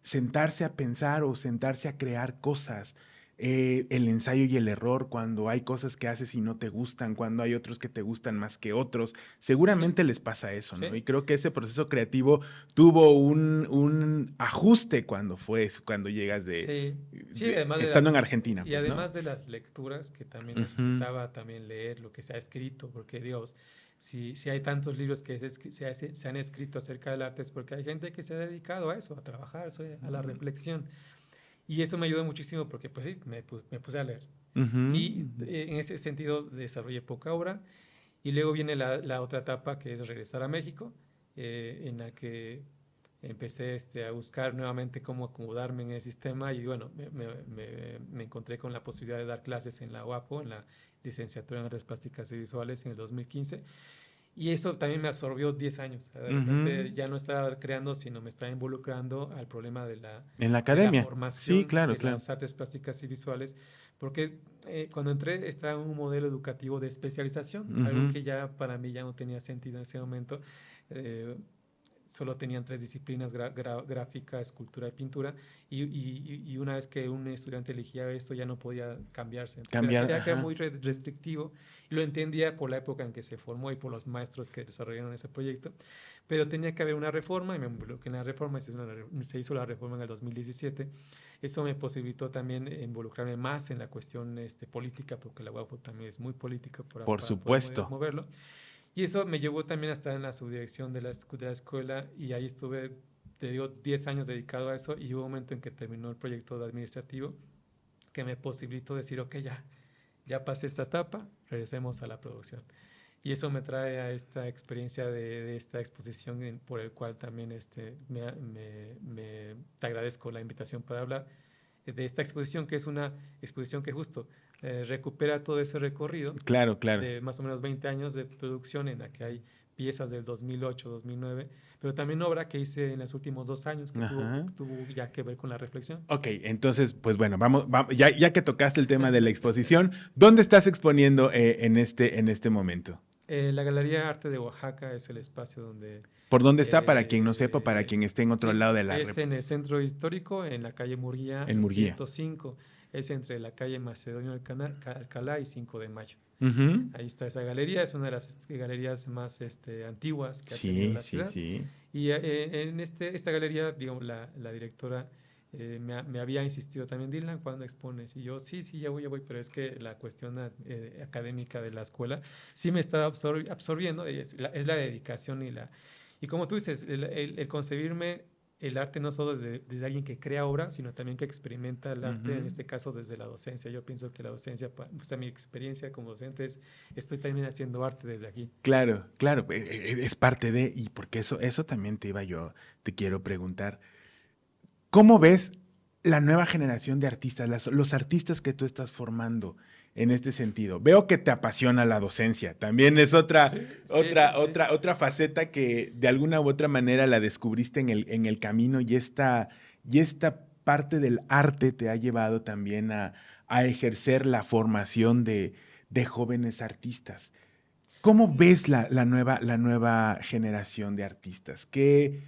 sentarse a pensar o sentarse a crear cosas, el ensayo y el error, cuando hay cosas que haces y no te gustan, cuando hay otros que te gustan más que otros, sí, seguramente les pasa eso, ¿no? sí. Y creo que ese proceso creativo tuvo un ajuste cuando llegas Sí, sí, además de estando en Argentina, y pues, ¿no? además de las lecturas, que también Ujú, necesitaba también leer lo que se ha escrito, porque Dios, si hay tantos libros que se han escrito acerca del arte, es porque hay gente que se ha dedicado a eso, a trabajar, a la reflexión. Y eso me ayudó muchísimo porque, pues sí, me puse a leer. ujú, Y en ese sentido desarrollé poca obra. Y luego viene la otra etapa, que es regresar a México, en la que empecé a buscar nuevamente cómo acomodarme en el sistema y bueno, me encontré con la posibilidad de dar clases en la UAPO, en la licenciatura en Artes Plásticas y Visuales en el 2015 y eso también me absorbió 10 años. De repente ujú. ya no estaba creando, sino me estaba involucrando al problema En la de la academia. Sí, formación claro, de claro. las artes plásticas y visuales, porque cuando entré estaba en un modelo educativo de especialización, algo Ujú. que ya para mí ya no tenía sentido en ese momento. Eh, Solo tenían tres disciplinas, gráfica, escultura y pintura, y una vez que un estudiante elegía esto ya no podía cambiarse. Entonces Cambiar, era ajá. muy restrictivo, y lo entendía por la época en que se formó y por los maestros que desarrollaron ese proyecto, pero tenía que haber una reforma, y me involucré en la reforma, se hizo la reforma en el 2017. Eso me posibilitó también involucrarme más en la cuestión política, porque la UAPO también es muy política Por para poder supuesto. moverlo. Y eso me llevó también a estar en la subdirección de la escuela y ahí estuve, te digo, 10 años dedicado a eso y hubo un momento en que terminó el proyecto de administrativo que me posibilitó decir, ok, ya pasé esta etapa, regresemos a la producción. Y eso me trae a esta experiencia de esta exposición por el cual también te agradezco la invitación para hablar de esta exposición, que es una exposición que justo recupera todo ese recorrido Claro, claro. de más o menos 20 años de producción en la que hay piezas del 2008, 2009, pero también obra que hice en los últimos 2 años Ajá. que tuvo ya que ver con la reflexión. Ok, entonces, pues bueno, ya que tocaste el tema de la exposición, ¿dónde estás exponiendo en este momento? La Galería Arte de Oaxaca es el espacio donde, ¿Por dónde está? Para quien no sepa, para quien esté en otro sí, lado de es en el centro histórico, en la calle Murguía en Murguía. 105, es entre la calle Macedonio Alcalá y 5 de Mayo. Ujú. Ahí está esa galería, es una de las galerías más antiguas que ha tenido Sí, la sí, ciudad. sí. Y en esta galería, digamos, la directora me había insistido también, Dylan, ¿cuándo expones? Y yo, sí, ya voy, pero es que la cuestión académica de la escuela sí me estaba absorbiendo, es la dedicación y como tú dices, el concebirme el arte no solo desde alguien que crea obra, sino también que experimenta el arte, en Ujú. este caso desde la docencia. Yo pienso que la docencia, o sea, mi experiencia como docente es, estoy también haciendo arte desde aquí. Claro, claro, es parte de, y porque eso también te quiero preguntar. ¿Cómo ves la nueva generación de artistas, los artistas que tú estás formando en este sentido? Veo que te apasiona la docencia. También es Sí. otra faceta que de alguna u otra manera la descubriste en el camino y esta parte del arte te ha llevado también a ejercer la formación de jóvenes artistas. ¿Cómo ves la nueva generación de artistas? ¿Qué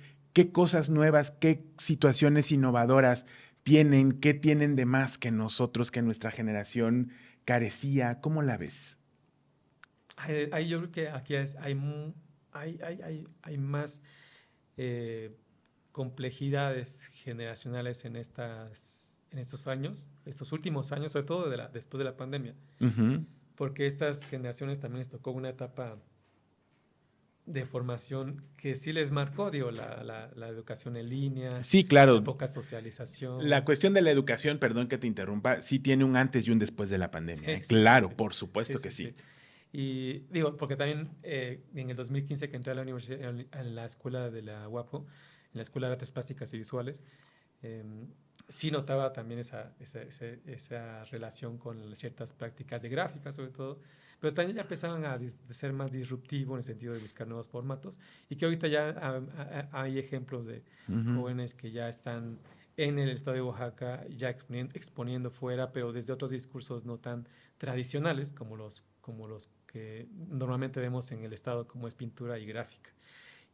cosas nuevas, qué situaciones innovadoras tienen? ¿Qué tienen de más que nosotros, que nuestra generación carecía? ¿Cómo la ves? Ahí yo creo que aquí hay más complejidades generacionales en estos años, estos últimos años, sobre todo después de la pandemia, Ujú. porque estas generaciones también les tocó una etapa de formación que sí les marcó, digo, la educación en línea, Sí, la claro. poca socialización. La cuestión de la educación, perdón que te interrumpa, sí tiene un antes y un después de la pandemia, ¿eh? Sí, sí, sí, Claro, sí. por Sí, supuesto que sí, sí. sí. Y digo, porque también en el 2015 que entré a la universidad, a la escuela de la UAPO, en la Escuela de Artes Plásticas y Visuales, eh, sí notaba también esa relación con ciertas prácticas de gráfica, sobre todo, pero también ya empezaban de ser más disruptivo en el sentido de buscar nuevos formatos y que ahorita ya hay ejemplos de Ujú. jóvenes que ya están en el estado de Oaxaca, ya exponiendo fuera, pero desde otros discursos no tan tradicionales como los que normalmente vemos en el estado, como es pintura y gráfica.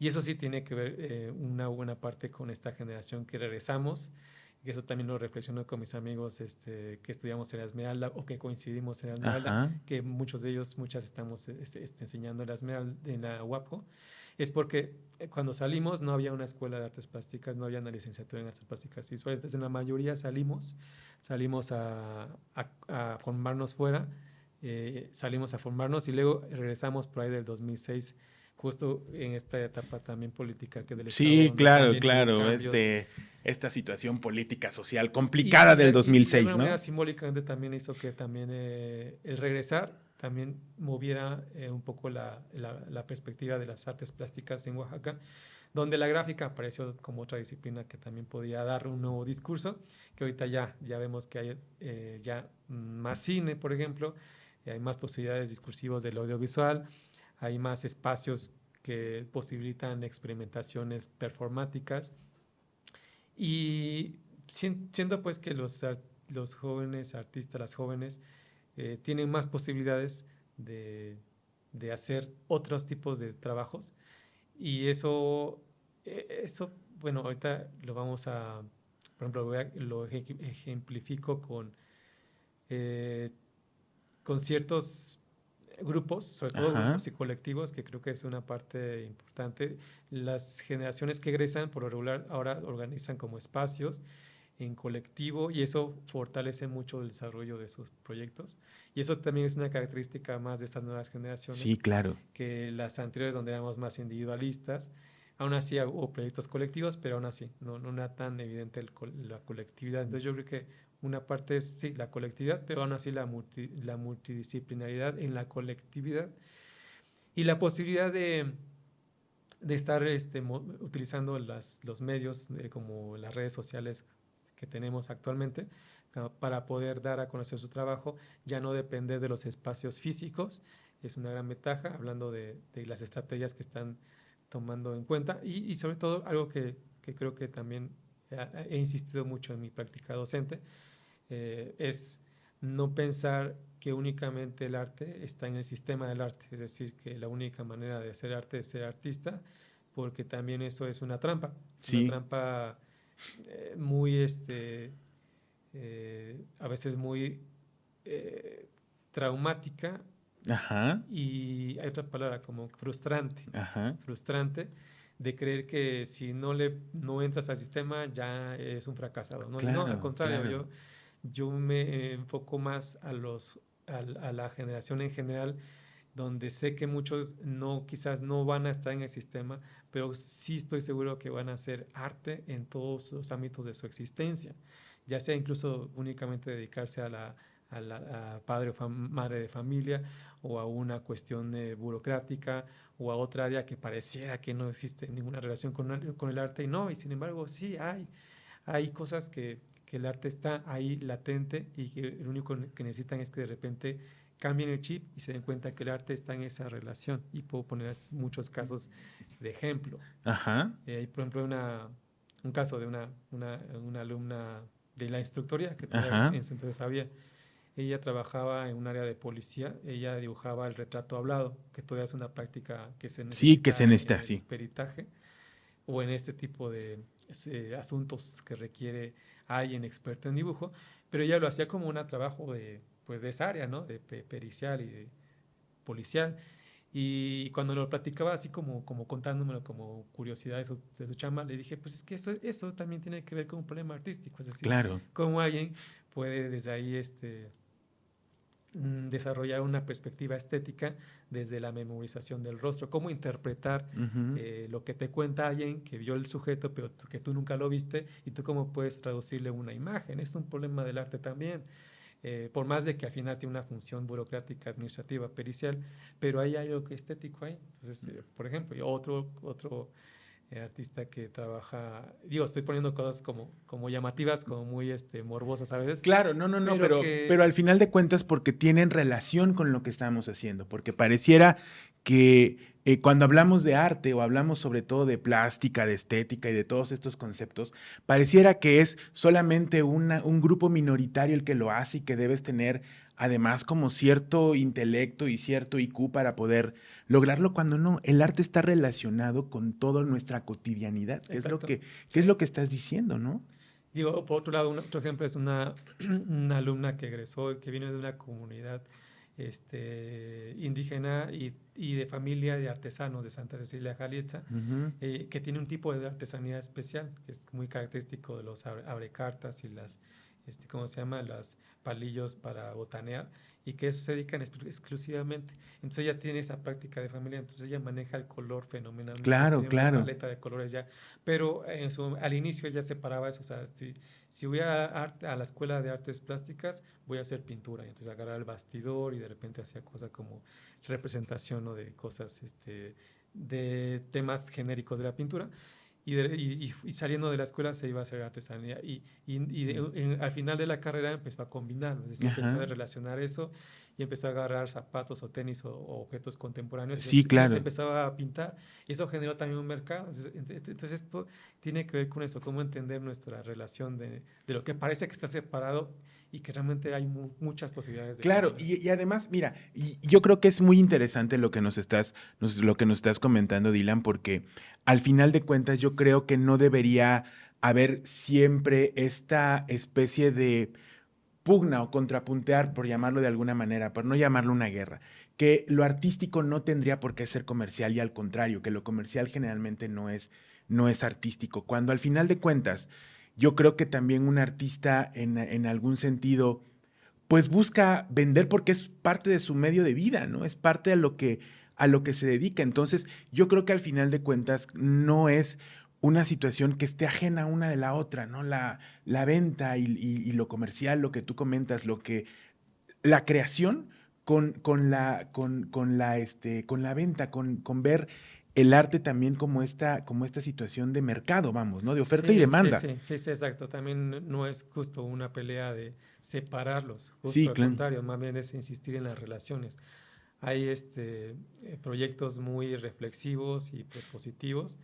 Y eso sí tiene que ver una buena parte con esta generación que regresamos, y eso también lo reflexiono con mis amigos que estudiamos en la Esmeralda o que coincidimos en la Esmeralda, Ajá. que muchos de ellos, muchas estamos enseñando en la Esmeralda, en la UAPO, es porque cuando salimos no había una escuela de artes plásticas, no había una licenciatura en artes plásticas y visuales, entonces la mayoría salimos a formarnos fuera, salimos a formarnos y luego regresamos por ahí del 2006 justo en esta etapa también política que del Estado, Sí, donde claro, también hubo claro. cambios. Esta situación política social Y, complicada y, del de, y de 2006, alguna manera ¿no? simbólicamente también hizo que también el regresar también moviera un poco la perspectiva de las artes plásticas en Oaxaca, donde la gráfica apareció como otra disciplina que también podía dar un nuevo discurso, que ahorita ya vemos que hay ya más cine, por ejemplo, hay más posibilidades discursivas del audiovisual, hay más espacios que posibilitan experimentaciones performáticas y siento pues que los jóvenes artistas, las jóvenes, tienen más posibilidades de, de hacer otros tipos de trabajos y eso, bueno, ahorita lo vamos a, por ejemplo, lo ejemplifico eh, con ciertos grupos, sobre todo Ajá. grupos y colectivos, que creo que es una parte importante. Las generaciones que egresan, por lo regular, ahora organizan como espacios en colectivo y eso fortalece mucho el desarrollo de sus proyectos. Y eso también es una característica más de estas nuevas Sí, generaciones claro. que las anteriores donde éramos más individualistas. Aún así hubo proyectos colectivos, pero aún así no era tan evidente la colectividad. Entonces yo creo que una parte es, sí, la colectividad, pero aún así la multidisciplinaridad en la colectividad y la posibilidad de estar utilizando los medios como las redes sociales que tenemos actualmente para poder dar a conocer su trabajo, ya no depender de los espacios físicos, es una gran ventaja, hablando de las estrategias que están tomando en cuenta y sobre todo algo que creo que también he insistido mucho en mi práctica docente, es no pensar que únicamente el arte está en el sistema del arte, es decir, que la única manera de hacer arte es ser artista, porque también eso es una Sí. trampa muy, a veces muy traumática Ajá. y hay otra palabra como Ajá. frustrante de creer que si no entras al sistema ya eres un fracasado, ¿no? Y no, al Claro, contrario, claro. yo me enfoco más a la generación en general, donde sé que muchos quizás no van a estar en el sistema, pero sí estoy seguro que van a hacer arte en todos los ámbitos de su existencia, ya sea incluso únicamente dedicarse a padre o madre de familia o a una cuestión burocrática o a otra área que pareciera que no existe ninguna relación con el arte y no, y sin embargo sí hay cosas que el arte está ahí latente y que lo único que necesitan es que de repente cambien el chip y se den cuenta que el arte está en esa relación. Y puedo poner muchos casos de ejemplo. Ajá. Hay, por ejemplo, un caso de una alumna de la instructoría que todavía en Ajá. ese entonces había. Ella trabajaba en un área de policía, ella dibujaba el retrato hablado, que todavía es una práctica que se Sí, que se necesita en necesita, el sí. peritaje o en este tipo de asuntos que requiere alguien experto en dibujo, pero ella lo hacía como un trabajo pues de esa área, ¿no? De pericial y de policial. Y cuando lo platicaba así como contándomelo como curiosidad de su chamba, le dije, pues es que eso también tiene que ver con un problema artístico, es decir, Claro. cómo alguien puede desde ahí desarrollar una perspectiva estética desde la memorización del rostro, cómo interpretar Ujú. lo que te cuenta alguien que vio el sujeto, pero que tú nunca lo viste, y tú cómo puedes traducirle una imagen. Es un problema del arte también. Por más de que al final tiene una función burocrática, administrativa, pericial, pero hay algo estético ahí. Entonces, por ejemplo, y otro artista que trabaja, digo, estoy poniendo cosas como llamativas, como muy morbosas a veces, Claro, no, pero pero que al final de cuentas porque tienen relación con lo que estamos haciendo, porque pareciera que cuando hablamos de arte o hablamos sobre todo de plástica, de estética y de todos estos conceptos, pareciera que es solamente un grupo minoritario el que lo hace y que debes tener además como cierto intelecto y cierto IQ para poder lograrlo, cuando no, el arte está relacionado con toda nuestra cotidianidad, exacto, qué es sí. lo que estás diciendo, ¿no? Digo, por otro lado, otro ejemplo es una alumna que egresó, que viene de una comunidad indígena y de familia de artesanos de Santa Cecilia Jalietza, Ujú. que tiene un tipo de artesanía especial, que es muy característico de los abrecartas y las, ¿cómo se llama? Los palillos para botanear, y que eso se dedican exclusivamente. Entonces ella tiene esa práctica de familia, entonces ella maneja el color fenomenalmente, Claro, tiene una claro. paleta de colores ya, pero al inicio ella separaba eso, o sea, si voy a la escuela de artes plásticas, voy a hacer pintura, y entonces agarraba el bastidor y de repente hacía cosas como representación, ¿no? De cosas, de temas genéricos de la pintura, y saliendo de la escuela se iba a hacer artesanía, al final de la carrera empezó a combinarlo, es decir, empezó a Ajá. relacionar eso y empezó a agarrar zapatos o tenis o objetos contemporáneos, Sí, entonces claro. empezaba a pintar, y eso generó también un mercado. Entonces esto tiene que ver con eso, cómo entender nuestra relación de lo que parece que está separado y que realmente hay muchas posibilidades de Claro, combinar. y además, mira, y yo creo que es muy interesante lo que lo que nos estás comentando, Dylan, porque al final de cuentas yo creo que no debería haber siempre esta especie de pugna o contrapuntear, por llamarlo de alguna manera, por no llamarlo una guerra, que lo artístico no tendría por qué ser comercial y al contrario, que lo comercial generalmente no es artístico, cuando al final de cuentas yo creo que también un artista en algún sentido pues busca vender porque es parte de su medio de vida, ¿no? Es parte de a lo que se dedica. Entonces, yo creo que al final de cuentas no es una situación que esté ajena una de la otra, ¿no? La venta y lo comercial, lo que tú comentas, la creación con la venta, con ver el arte también como esta situación de mercado, vamos, ¿no? De oferta y Sí, sí, demanda. sí, sí, sí, exacto. También no es justo una pelea de separarlos, justo Sí, al claro. contrario, más bien es insistir en las relaciones. Hay proyectos muy reflexivos y propositivos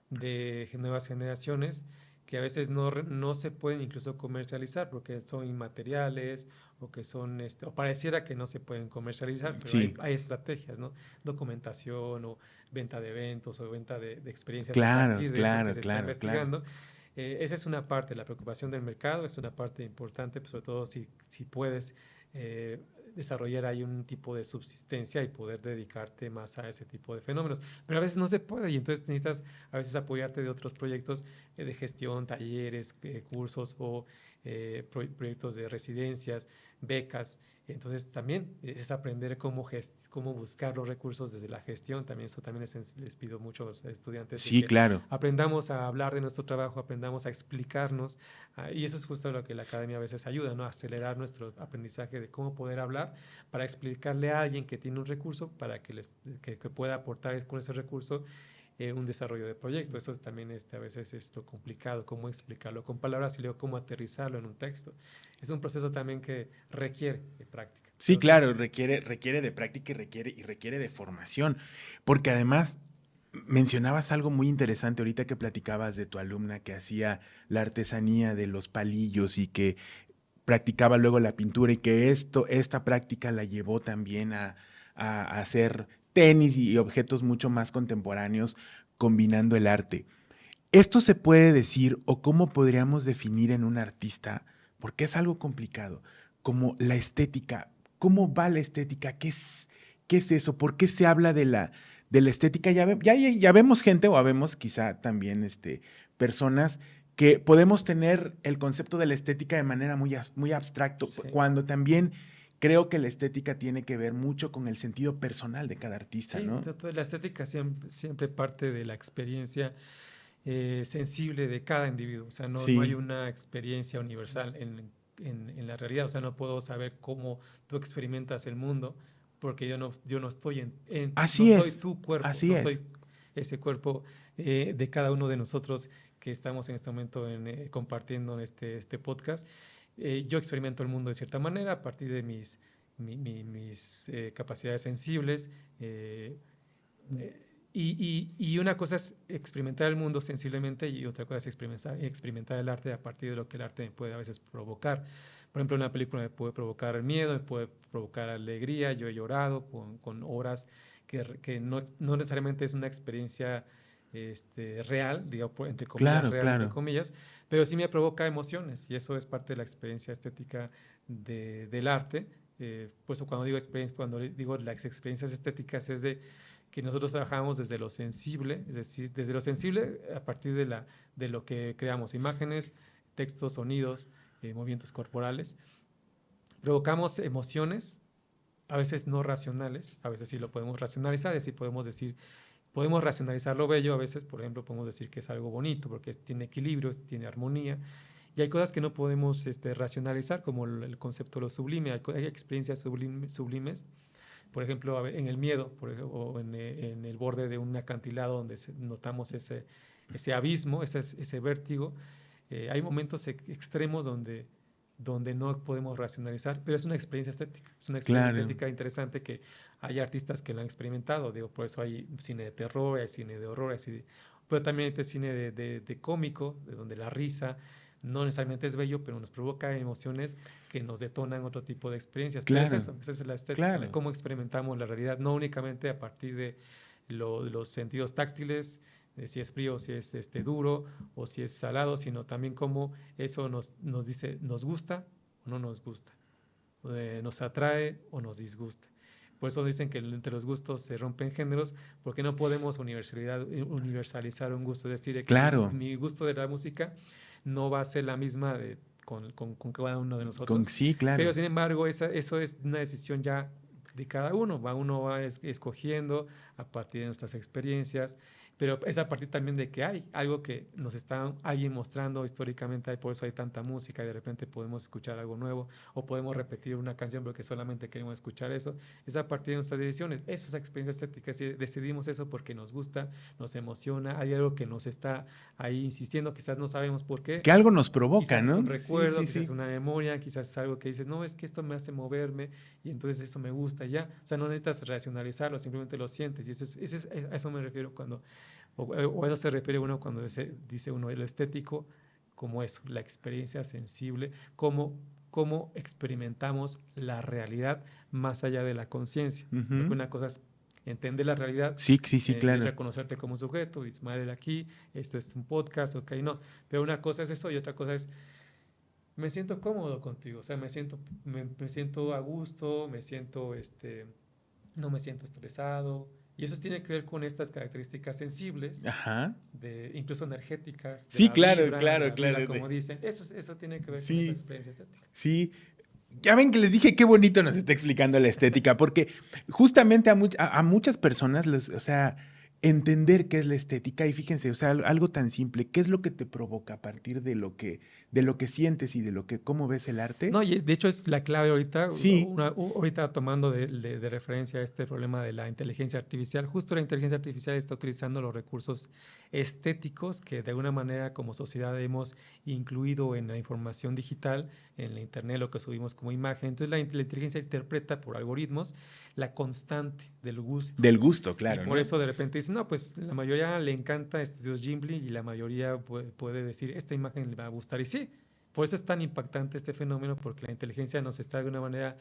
de nuevas generaciones que a veces no se pueden incluso comercializar porque son inmateriales o que son, o pareciera que no se pueden comercializar, pero Sí, hay estrategias, ¿no? Documentación o venta de eventos o venta de experiencias a claro, partir de eso que claro, se está claro, claro. investigando. Esa es una parte, la preocupación del mercado es una parte importante, sobre todo si puedes eh, desarrollar ahí un tipo de subsistencia y poder dedicarte más a ese tipo de fenómenos. Pero a veces no se puede y entonces necesitas a veces apoyarte de otros proyectos de gestión, talleres, cursos o proyectos de residencias, becas. Entonces también es aprender cómo buscar los recursos desde la gestión. También eso también les pido mucho a los estudiantes de Sí, que claro. aprendamos a hablar de nuestro trabajo, aprendamos a explicarnos. Y eso es justo lo que la academia a veces ayuda, ¿no? A acelerar nuestro aprendizaje de cómo poder hablar para explicarle a alguien que tiene un recurso para que pueda aportar con ese recurso un desarrollo de proyecto. Eso también a veces es lo complicado, cómo explicarlo con palabras y luego cómo aterrizarlo en un texto. Es un proceso también que requiere de práctica. Sí, Pero sí, claro, requiere de práctica y requiere de formación, porque además mencionabas algo muy interesante ahorita que platicabas de tu alumna que hacía la artesanía de los palillos y que practicaba luego la pintura y que esta práctica la llevó también a hacer tenis y objetos mucho más contemporáneos combinando el arte. Esto se puede decir o cómo podríamos definir en un artista, porque es algo complicado, como la estética. ¿Cómo va la estética? ¿Qué es eso? ¿Por qué se habla de la estética? Ya vemos gente, o habemos quizá también personas que podemos tener el concepto de la estética de manera muy abstracto, Sí. cuando también creo que la estética tiene que ver mucho con el sentido personal de cada artista, Sí, ¿no? la estética siempre parte de la experiencia sensible de cada individuo. O sea, no hay Sí, una experiencia universal en la realidad. O sea, no puedo saber cómo tú experimentas el mundo porque yo no estoy no así soy es, tu cuerpo, así no es. soy ese cuerpo de cada uno de nosotros que estamos en este momento compartiendo este podcast. Yo experimento el mundo de cierta manera a partir de mis capacidades sensibles. Y una cosa es experimentar el mundo sensiblemente y otra cosa es experimentar el arte a partir de lo que el arte me puede a veces provocar. Por ejemplo, una película me puede provocar miedo, me puede provocar alegría. Yo he llorado con obras que no necesariamente es una experiencia real, digo, entre comillas, Claro, real, entre claro. comillas, pero sí me provoca emociones y eso es parte de la experiencia estética del arte. Por eso cuando digo las experiencias estéticas es de que nosotros trabajamos desde lo sensible, es decir, desde lo sensible a partir de lo que creamos, imágenes, textos, sonidos, movimientos corporales. Provocamos emociones, a veces no racionales, a veces sí lo podemos racionalizar, es decir, podemos racionalizar lo bello, a veces, por ejemplo, podemos decir que es algo bonito porque tiene equilibrio, tiene armonía, y hay cosas que no podemos racionalizar, como el concepto de lo sublime, hay experiencias sublimes. Por ejemplo, en el miedo, o en el borde de un acantilado donde notamos ese abismo, ese vértigo. Hay momentos extremos donde no podemos racionalizar, pero es una experiencia estética. Es una experiencia Claro. estética interesante que hay artistas que lo han experimentado. Digo, por eso hay cine de terror, hay cine de horror, pero también hay cine de cómico, de donde la risa no necesariamente es bello, pero nos provoca emociones que nos detonan otro tipo de experiencias. Pero es Claro, eso, esa es la estética, claro. cómo experimentamos la realidad, no únicamente a partir de los sentidos táctiles, de si es frío, si es duro o si es salado, sino también cómo eso nos dice, nos gusta o no nos gusta, nos atrae o nos disgusta. Por eso dicen que entre los gustos se rompen géneros, porque no podemos universalizar un gusto. Es decir, que Claro. mi gusto de la música no va a ser la misma con cada uno de nosotros. Sí, Pero claro. sin embargo, eso es una decisión ya de cada uno. Uno va escogiendo a partir de nuestras experiencias. Pero es a partir también de que hay algo que nos está alguien mostrando históricamente, por eso hay tanta música y de repente podemos escuchar algo nuevo o podemos repetir una canción porque solamente queremos escuchar eso. Es a partir de nuestras decisiones. Eso es experiencia estética. Decidimos eso porque nos gusta, nos emociona, hay algo que nos está ahí insistiendo, quizás no sabemos por qué. Que algo nos provoca, Quizás es un ¿no? Sí, recuerdo, sí, quizás es sí. una memoria, quizás es algo que dices, no, es que esto me hace moverme y entonces eso me gusta ya. O sea, no necesitas racionalizarlo, simplemente lo sientes. Y a eso me refiero o eso se refiere uno cuando dice uno de lo estético, como eso, la experiencia sensible, cómo experimentamos la realidad más allá de la conciencia. Porque Ujú. una cosa es entender la realidad Sí, sí, sí, y claro. reconocerte como sujeto, Ismael aquí, esto es un podcast, ok, no. Pero una cosa es eso y otra cosa es, me siento cómodo contigo, o sea, me siento a gusto, no me siento estresado. Y eso tiene que ver con estas características sensibles, Ajá. incluso energéticas, Sí, de claro, la vibra, claro. como dicen. Eso tiene que ver con esa Sí, experiencia estética. sí. Ya ven que les dije qué bonito nos está explicando la estética, porque justamente a muchas personas, o sea, entender qué es la estética, y fíjense, o sea, algo tan simple, ¿qué es lo que te provoca a partir de lo que sientes y de lo que, cómo ves el arte? No, y de hecho es la clave ahorita, Sí, ahorita tomando de referencia este problema de la inteligencia artificial. Justo la inteligencia artificial está utilizando los recursos estéticos que de alguna manera como sociedad hemos incluido en la información digital, en la internet, lo que subimos como imagen. Entonces la inteligencia interpreta por algoritmos la constante del gusto. del gusto, Y claro, por ¿no? eso de repente dicen, no, pues la mayoría le encanta Estudios Ghibli y la mayoría puede decir, esta imagen le va a gustar. Y sí, por eso es tan impactante este fenómeno, porque la inteligencia nos está de alguna manera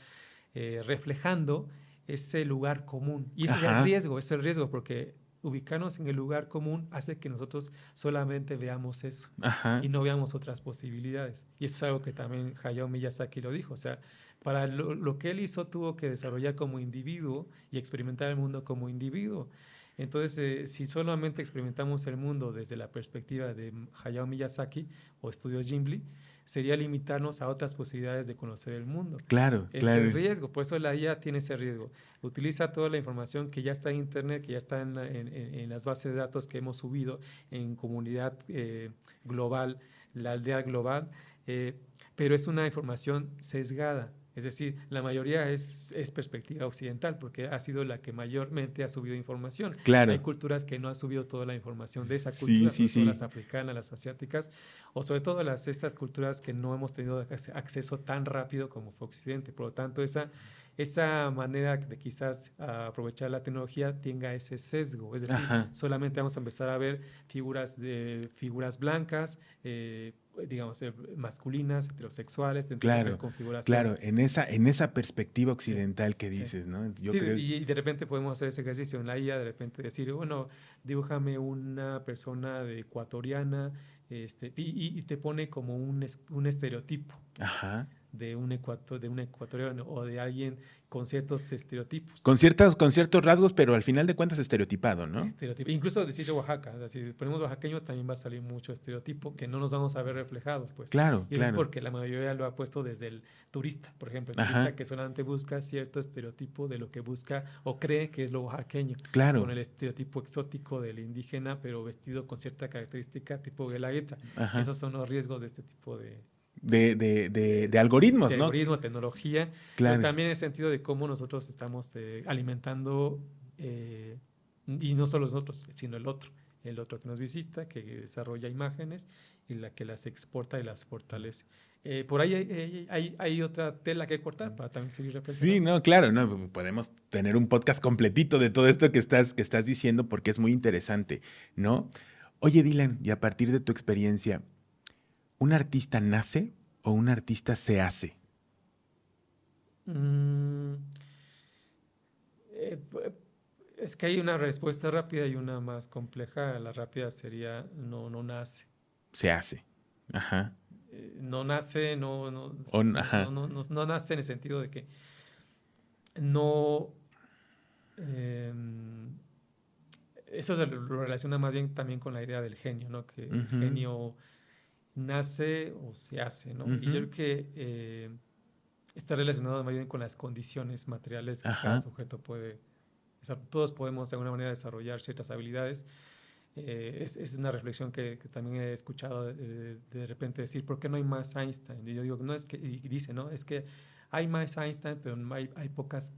reflejando ese lugar común. Y ese Ajá, es el riesgo, porque ubicarnos en el lugar común hace que nosotros solamente veamos eso Ajá. y no veamos otras posibilidades. Y eso es algo que también Hayao Miyazaki lo dijo. O sea, para lo que él hizo tuvo que desarrollar como individuo y experimentar el mundo como individuo. Entonces, si solamente experimentamos el mundo desde la perspectiva de Hayao Miyazaki o Estudios Ghibli, sería limitarnos a otras posibilidades de conocer el mundo. Claro, Es el claro. riesgo, por eso la IA tiene ese riesgo. Utiliza toda la información que ya está en Internet, que ya está en las bases de datos que hemos subido en comunidad global, la aldea global, pero es una información sesgada. Es decir, la mayoría es perspectiva occidental porque ha sido la que mayormente ha subido información. Hay Claro. culturas que no han subido toda la información de esa Sí, cultura, sí, sobre todo las sí. africanas, las asiáticas, o sobre todo estas culturas que no hemos tenido acceso tan rápido como fue Occidente. Por lo tanto, esa manera de quizás aprovechar la tecnología tenga ese sesgo. Es decir, Ajá. solamente vamos a empezar a ver figuras blancas, digamos, masculinas, heterosexuales, dentro de esa Claro, configuración. claro, en esa perspectiva Sí, occidental que sí. dices, ¿no? Yo Sí, creo, y de repente podemos hacer ese ejercicio en la IA, de repente decir, bueno, dibújame una persona de ecuatoriana, y te pone como un estereotipo ajá, de un ecuatoriano o de alguien con ciertos estereotipos. con ciertos rasgos, pero al final de cuentas estereotipado, ¿no? Incluso decir Oaxaca, o sea, si ponemos oaxaqueños también va a salir mucho estereotipo que no nos vamos a ver reflejados, pues. Claro, Y eso es claro, porque la mayoría lo ha puesto desde el turista, por ejemplo, el turista ajá, que solamente busca cierto estereotipo de lo que busca o cree que es lo oaxaqueño, con claro, el estereotipo exótico del indígena, pero vestido con cierta característica tipo guelaguetza. ajá, Esos son los riesgos de este tipo de, de algoritmos, de ¿no? algoritmo, tecnología, pero Claro, también en el sentido de cómo nosotros estamos alimentando, y no solo nosotros, sino el otro que nos visita, que desarrolla imágenes y la que las exporta y las fortalece. Por ahí hay otra tela que cortar para también seguir sí, reflexionando. no, claro, no, podemos tener un podcast completito de todo esto que estás diciendo porque es muy interesante, ¿no? Oye, Dylan, y a partir de tu experiencia, ¿un artista nace o un artista se hace? Mm, eh, pu- es que hay una respuesta rápida y una más compleja. La rápida sería no, no nace. Se hace. Ajá. No nace, no, no, no, Ajá. no, no, no nace en el sentido de que no, eh, eso lo relaciona más bien también con la idea del genio, ¿no? Que el Ujú, genio nace o se hace, ¿no? Y yo ujú, creo que está relacionado más bien con las condiciones materiales que cada ajá. sujeto puede, o sea, todos podemos de alguna manera desarrollar ciertas habilidades. Es una reflexión que también he escuchado de repente decir, ¿por qué no hay más Einstein? Y yo digo, no es que, y dice, ¿no? Es que hay más Einstein, pero no hay pocas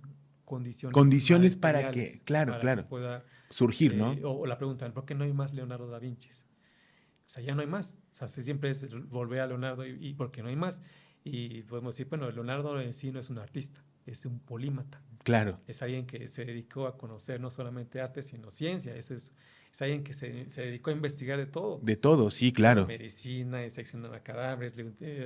condiciones Condiciones para que, materiales claro, para que claro, pueda, surgir, ¿no? o la preguntan, ¿por qué no hay más Leonardo da Vinci? O sea, ya no hay más. O sea, siempre es volver a Leonardo y ¿por qué no hay más? Y podemos decir, bueno, Leonardo en sí no es un artista, es un polímata. Claro. Es alguien que se dedicó a conocer no solamente arte, sino ciencia. Es alguien que se dedicó a investigar de todo. De todo, sí, claro. Medicina, diseccionaba cadáveres,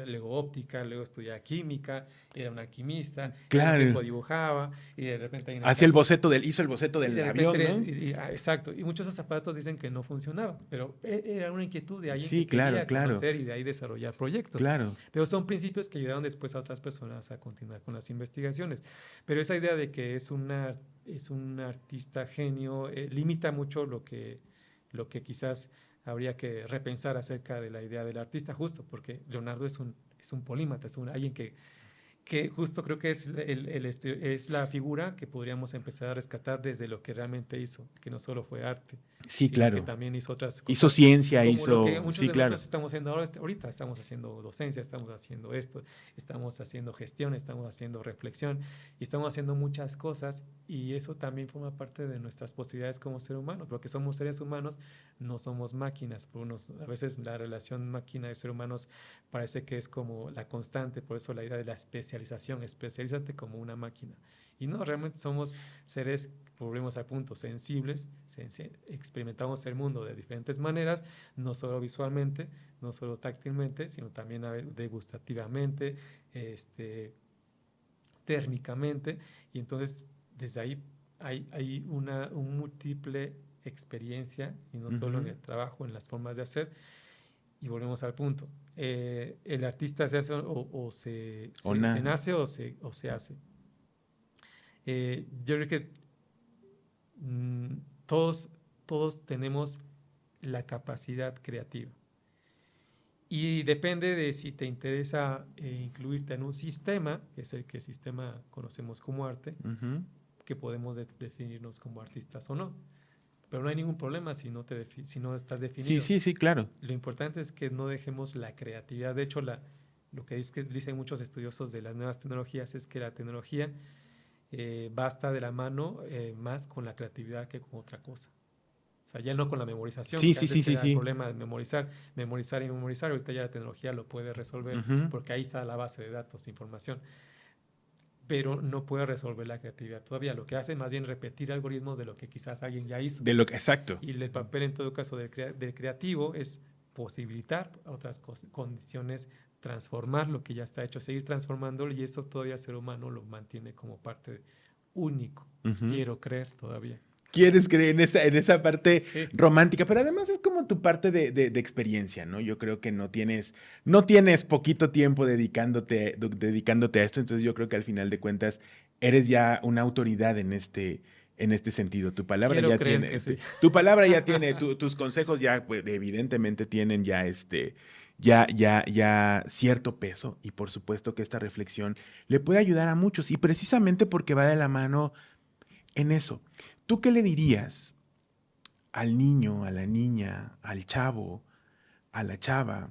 luego óptica, luego estudiaba química, era un alquimista, y al mismo tiempo Claro. dibujaba, y de repente alguien Hacía el está, boceto hizo el boceto y del de repente, avión, ¿no? exacto, y muchos de esos aparatos dicen que no funcionaban, pero era una inquietud de alguien Sí, que claro, quería claro, conocer y de ahí desarrollar proyectos. claro. Pero son principios que ayudaron después a otras personas a continuar con las investigaciones. Pero esa idea de que es un artista genio limita mucho lo que quizás habría que repensar acerca de la idea del artista, justo porque Leonardo es un polímata, alguien que justo creo que es, es la figura que podríamos empezar a rescatar desde lo que realmente hizo, que no solo fue arte, Sí, sino que claro. también hizo otras Hizo cosas, ciencia, como lo que hizo, muchos sí, de nosotros claro. estamos haciendo ahorita. Estamos haciendo docencia, estamos haciendo esto, estamos haciendo gestión, estamos haciendo reflexión y estamos haciendo muchas cosas y eso también forma parte de nuestras posibilidades como ser humano, porque somos seres humanos, no somos máquinas. A veces la relación máquina y ser humanos parece que es como la constante, por eso la idea de la especialización, especialízate como una máquina. Y no, realmente somos seres, volvemos al punto, sensibles, experimentamos el mundo de diferentes maneras, no solo visualmente, no solo táctilmente, sino también degustativamente, térmicamente, y entonces desde ahí hay un múltiple experiencia y no solo en el trabajo, en las formas de hacer. Y volvemos al punto. El artista se hace se nace o se hace. Yo creo que todos tenemos la capacidad creativa. Y depende de si te interesa incluirte en un sistema, que es el que sistema conocemos como arte, que podemos definirnos como artistas o no. Pero no hay ningún problema si no estás definido. Sí, claro. Lo importante es que no dejemos la creatividad. De hecho, lo que dicen muchos estudiosos de las nuevas tecnologías es que la tecnología va a estar de la mano más con la creatividad que con otra cosa. O sea, ya no con la memorización. Sí. El problema de memorizar y memorizar. Ahorita ya la tecnología lo puede resolver porque ahí está la base de datos, de información. Pero no puede resolver la creatividad todavía. Lo que hace es más bien repetir algoritmos de lo que quizás alguien ya hizo. Exacto. Y el papel en todo caso del creativo es posibilitar otras condiciones, transformar lo que ya está hecho, seguir transformándolo, y eso todavía el ser humano lo mantiene como parte único. Quiero creer todavía. Quieres creer en esa parte romántica, pero además es como tu parte de experiencia, ¿no? Yo creo que no tienes poquito tiempo dedicándote a esto, entonces yo creo que al final de cuentas eres ya una autoridad en este sentido. Tu palabra ya tiene, tu palabra ya tiene, tus consejos ya, pues, evidentemente tienen ya ya cierto peso, y por supuesto que esta reflexión le puede ayudar a muchos, y precisamente porque va de la mano en eso. ¿Tú qué le dirías al niño, a la niña, al chavo, a la chava,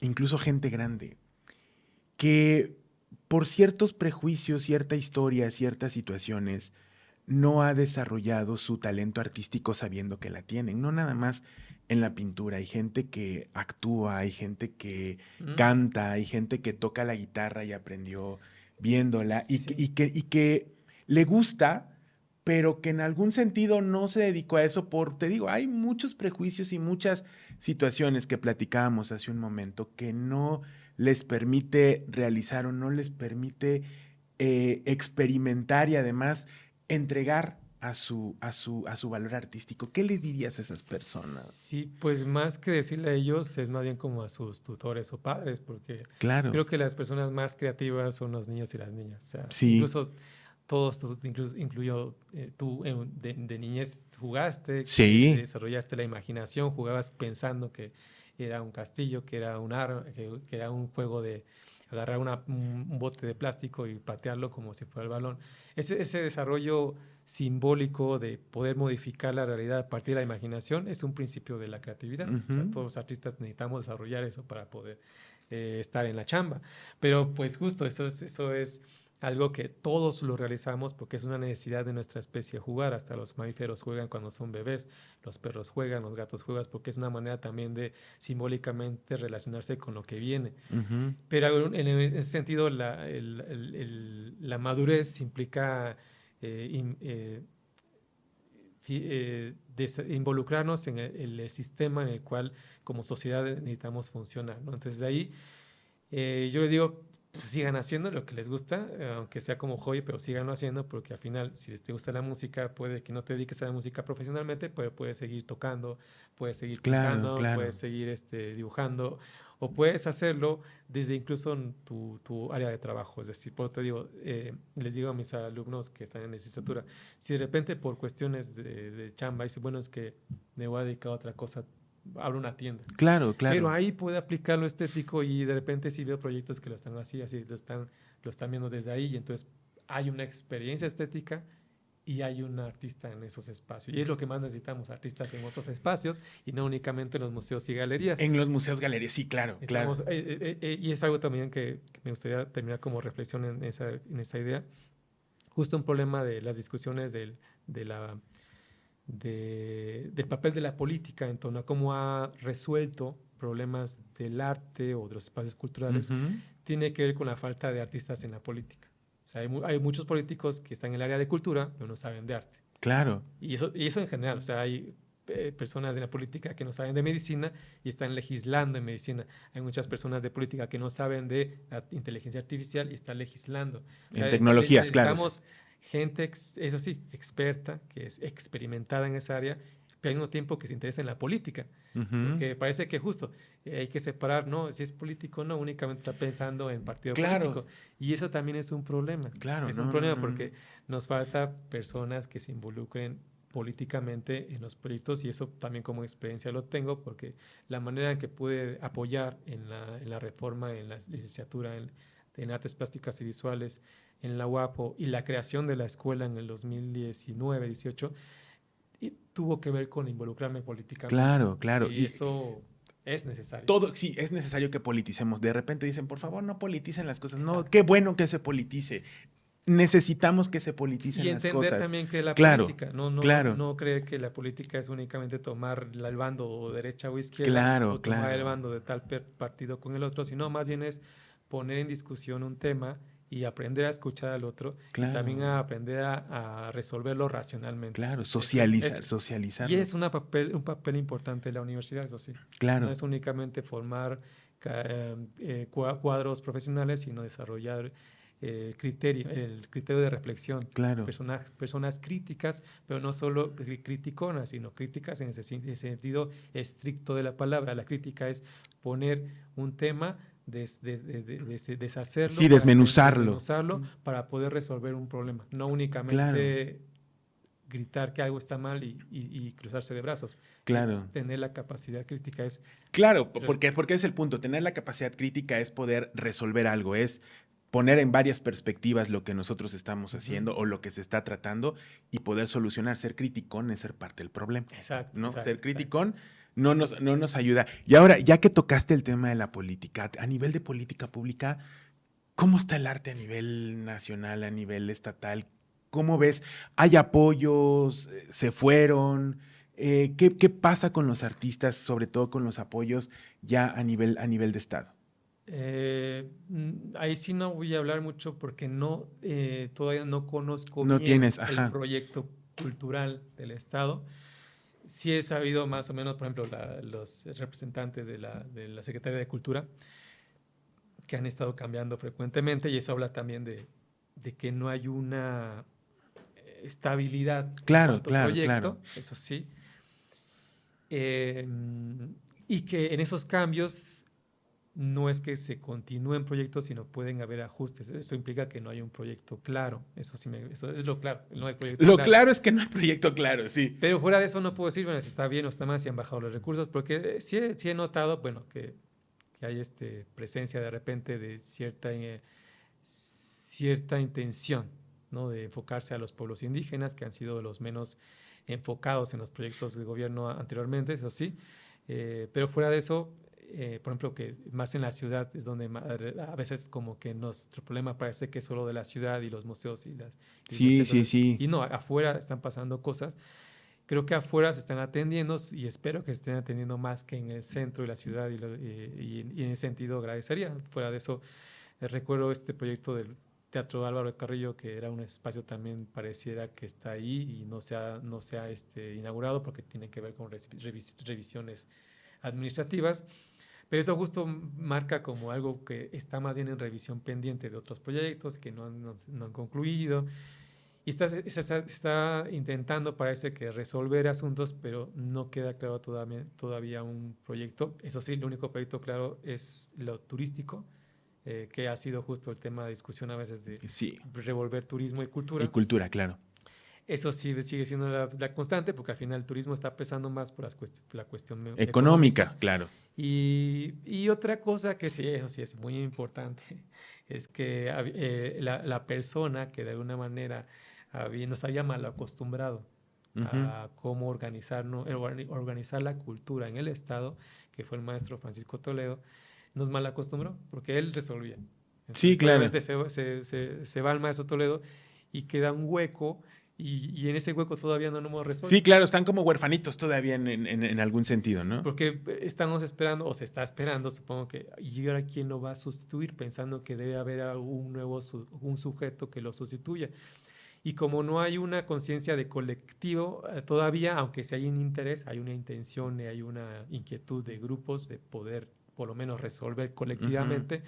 incluso gente grande, que por ciertos prejuicios, cierta historia, ciertas situaciones, no ha desarrollado su talento artístico sabiendo que la tienen? No nada más en la pintura, hay gente que actúa, hay gente que canta, hay gente que toca la guitarra y aprendió viéndola, y que le gusta, pero que en algún sentido no se dedicó a eso te digo, hay muchos prejuicios y muchas situaciones que platicábamos hace un momento que no les permite realizar o no les permite experimentar y además entregar a su valor artístico. ¿Qué les dirías a esas personas? Sí, pues más que decirle a ellos, es más bien como a sus tutores o padres, porque creo que las personas más creativas son los niños y las niñas. O sea, incluso todos, incluyo tú, de niñez jugaste, desarrollaste la imaginación, jugabas pensando que era un castillo, que era un arma, que era un juego de agarrar un bote de plástico y patearlo como si fuera el balón. Ese desarrollo simbólico de poder modificar la realidad a partir de la imaginación es un principio de la creatividad. O sea, todos los artistas necesitamos desarrollar eso para poder estar en la chamba. Pero pues justo eso es algo que todos lo realizamos porque es una necesidad de nuestra especie jugar. Hasta los mamíferos juegan cuando son bebés, los perros juegan, los gatos juegan, porque es una manera también de simbólicamente relacionarse con lo que viene. Pero en ese sentido la madurez implica involucrarnos en el sistema en el cual como sociedad necesitamos funcionar, ¿no? Entonces de ahí yo les digo, pues sigan haciendo lo que les gusta, aunque sea como hobby, pero síganlo haciendo, porque al final, si te gusta la música, puede que no te dediques a la música profesionalmente, pero puedes seguir tocando, puedes seguir pintando, puedes seguir dibujando, o puedes hacerlo desde incluso en tu área de trabajo. Es decir, por te digo, les digo a mis alumnos que están en licenciatura, si de repente por cuestiones de chamba dices, bueno, es que me voy a dedicar a otra cosa, abro una tienda. Claro. Pero ahí puede aplicar lo estético, y de repente sí veo proyectos que lo están así lo están viendo desde ahí, y entonces hay una experiencia estética y hay un artista en esos espacios. Y es lo que más necesitamos, artistas en otros espacios y no únicamente en los museos y galerías. En los museos, galerías, sí, claro. Y es algo también que me gustaría terminar como reflexión en esa idea. Justo un problema de las discusiones del papel de la política en torno a cómo ha resuelto problemas del arte o de los espacios culturales, tiene que ver con la falta de artistas en la política. O sea, hay muchos políticos que están en el área de cultura, pero no saben de arte. Claro. Y eso en general. O sea, hay personas de la política que no saben de medicina y están legislando en medicina. Hay muchas personas de política que no saben de la inteligencia artificial y están legislando. En tecnologías, claro. Necesitamos gente, eso sí, experta, que es experimentada en esa área, pero al mismo tiempo que se interesa en la política. Ujú. Porque parece que justo hay que separar, no, si es político, no, únicamente está pensando en partido Claro, político. Y eso también es un problema. claro, Es un no, no, problema no, no. porque nos falta personas que se involucren políticamente en los proyectos y eso también como experiencia lo tengo porque la manera en que pude apoyar en la reforma, en la licenciatura en artes plásticas y visuales en la UAPO y la creación de la escuela en el 2019-18 y tuvo que ver con involucrarme políticamente. Claro, claro. Y Y eso es necesario. todo, sí, es necesario que politicemos. De repente dicen, por favor, no politicen las cosas. No, Exacto. qué bueno que se politice. Necesitamos que se politicen Y las entender cosas. también que la Claro, política, claro, no creer que la política es únicamente tomar el bando o derecha o izquierda claro, o tomar el claro, bando de tal partido con el otro, sino más bien es poner en discusión un tema y aprender a escuchar al otro y también claro, a aprender a resolverlo racionalmente. claro. Eso es, Socializar, y socializarlo. es un papel importante de la universidad, eso sí. No Claro, es únicamente formar cuadros profesionales, sino desarrollar el criterio de reflexión, claro, personas críticas, pero no solo criticonas, sino críticas en ese sentido estricto de la palabra. La crítica es poner un tema, sí, deshacerlo, desmenuzarlo. desmenuzarlo para poder resolver un problema, no Claro, únicamente gritar que algo está mal y cruzarse de brazos. Es claro. tener la capacidad crítica, es Claro, porque es el punto. Tener la capacidad crítica es poder resolver algo, es poner en varias perspectivas lo que nosotros estamos ujú, haciendo o lo que se está tratando y poder solucionar. Ser criticón es ser parte del problema, exacto, ¿no? Ser exacto, exacto. criticón Sí. no nos ayuda. Y ahora, ya que tocaste el tema de la política, a nivel de política pública, ¿cómo está el arte a nivel nacional, a nivel estatal? ¿Cómo ves? ¿Hay apoyos? ¿Se fueron? ¿Qué pasa con los artistas, sobre todo con los apoyos ya a nivel de Estado? Ahí sí no voy a hablar mucho porque todavía no conozco No bien tienes, el ajá. proyecto cultural del Estado. Sí he sabido más o menos, por ejemplo, los representantes de la Secretaría de Cultura que han estado cambiando frecuentemente y eso habla también de que no hay una estabilidad en Claro, cuanto a claro, claro. proyecto, eso sí, eh, y que en esos cambios no es que se continúen proyectos, sino pueden haber ajustes. Eso implica que no hay un proyecto claro. Eso es lo claro, no hay proyecto Lo claro. claro es que no hay proyecto claro, sí. Pero fuera de eso no puedo decir, bueno, si está bien o está mal, si han bajado los recursos, porque sí he notado, bueno, que hay presencia de repente de cierta intención, ¿no? De enfocarse a los pueblos indígenas, que han sido los menos enfocados en los proyectos de gobierno anteriormente, eso sí. Pero fuera de eso, por ejemplo, que más en la ciudad es donde a veces como que nuestro problema parece que es solo de la ciudad y los museos y los Sí, sí, centros. sí. Y no, afuera están pasando cosas. Creo que afuera se están atendiendo y espero que se estén atendiendo más que en el centro de la ciudad y en ese sentido agradecería. Fuera de eso, recuerdo este proyecto del Teatro Álvaro de Carrillo, que era un espacio también pareciera que está ahí y no se ha inaugurado porque tiene que ver con revisiones administrativas. Pero eso justo marca como algo que está más bien en revisión pendiente de otros proyectos que no han concluido. Y está intentando, parece que resolver asuntos, pero no queda claro todavía un proyecto. Eso sí, el único proyecto claro es lo turístico, que ha sido justo el tema de discusión a veces de Sí. revolver turismo y Y cultura. cultura, claro. Eso sí sigue siendo la constante, porque al final el turismo está pesando más por la cuestión económica. Económica, claro. Y otra cosa que sí, eso sí es muy importante, es que la persona que de alguna manera nos había mal acostumbrado Ujú. a cómo organizar la cultura en el Estado, que fue el maestro Francisco Toledo, nos mal acostumbró, porque él resolvía. Sí, Entonces, claro. obviamente, se va el maestro Toledo y queda un hueco, y en ese hueco todavía no lo hemos Sí, resuelto. claro, están como huerfanitos todavía en algún sentido, ¿no? Porque estamos esperando, o se está esperando, supongo que, y ahora quién lo va a sustituir, pensando que debe haber algún nuevo un sujeto que lo sustituya. Y como no hay una conciencia de colectivo todavía, aunque sí hay un interés, hay una intención y hay una inquietud de grupos de poder por lo menos resolver Ujú. colectivamente,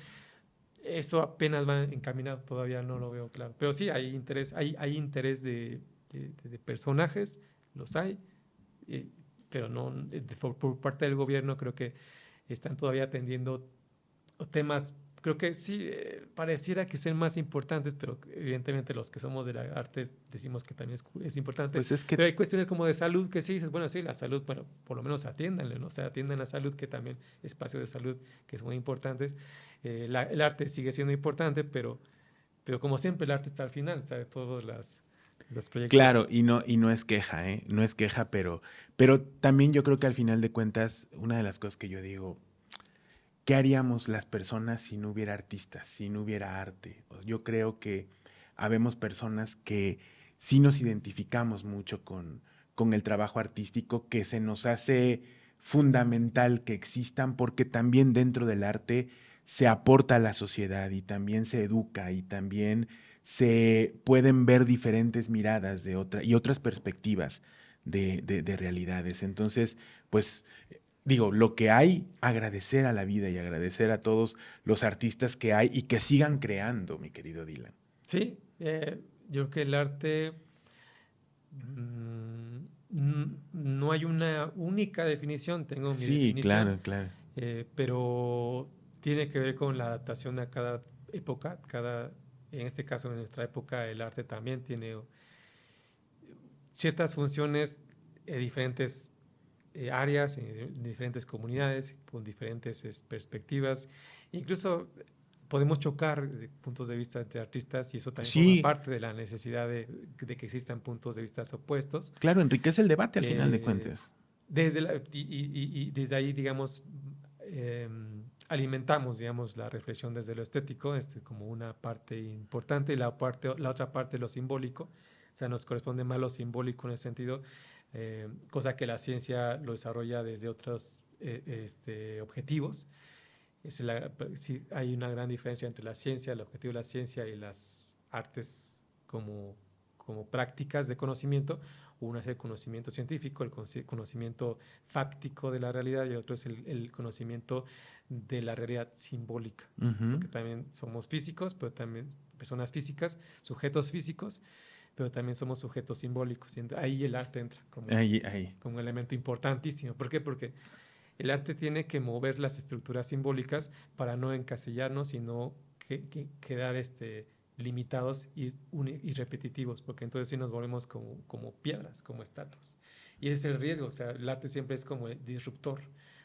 Eso apenas va encaminado, todavía no lo veo claro. Pero sí, hay interés de personajes, los hay, eh, pero no, por parte del gobierno creo que están todavía atendiendo temas, creo que sí, pareciera que sean más importantes, pero evidentemente los que somos de la arte decimos que también es importante, Pues es que pero hay cuestiones como de salud que sí dices, bueno, sí, la salud, bueno, por lo menos atiéndanle, ¿no? O sea, atiendan la salud, que también espacios de salud que son muy importantes. El arte sigue siendo importante, pero como siempre el arte está al final, ¿sabes? Todos los proyectos. claro, y no es queja, ¿eh? No es queja, pero también yo creo que al final de cuentas, una de las cosas que yo digo, ¿qué haríamos las personas si no hubiera artistas, si no hubiera arte? Yo creo que habemos personas que sí nos identificamos mucho con el trabajo artístico, que se nos hace fundamental que existan, porque también dentro del arte se aporta a la sociedad y también se educa y también se pueden ver diferentes miradas y otras perspectivas de realidades. Entonces, pues digo, lo que hay, agradecer a la vida y agradecer a todos los artistas que hay y que sigan creando, mi querido Dylan. Sí, yo creo que el arte mm, no hay una única definición, tengo mi Sí, definición, claro, claro. pero tiene que ver con la adaptación a cada época, en este caso en nuestra época el arte también tiene ciertas funciones en diferentes áreas, en diferentes comunidades, con diferentes perspectivas. Incluso podemos chocar de puntos de vista entre artistas y eso también forma Sí, parte de la necesidad de que existan puntos de vista opuestos. claro, enriquece el debate al final de Eh, cuentas. y desde ahí, digamos, eh, alimentamos, digamos, la reflexión desde lo estético, como una parte importante, y la otra parte lo simbólico. O sea, nos corresponde más lo simbólico en ese sentido, cosa que la ciencia lo desarrolla desde otros objetivos. Sí, hay una gran diferencia entre la ciencia, el objetivo de la ciencia y las artes como prácticas de conocimiento. Uno es el conocimiento científico, el conocimiento fáctico de la realidad, y el otro es el conocimiento de la realidad simbólica, Ujú. porque también somos físicos, pero también personas físicas, sujetos físicos, pero también somos sujetos simbólicos. Y ahí el arte entra Ahí, ahí. como un elemento importantísimo. ¿Por qué? Porque el arte tiene que mover las estructuras simbólicas para no encasillarnos, sino quedar limitados y repetitivos, porque entonces sí nos volvemos como piedras, como estatuas. Y ese es el riesgo, o sea, el arte siempre es como el disruptor.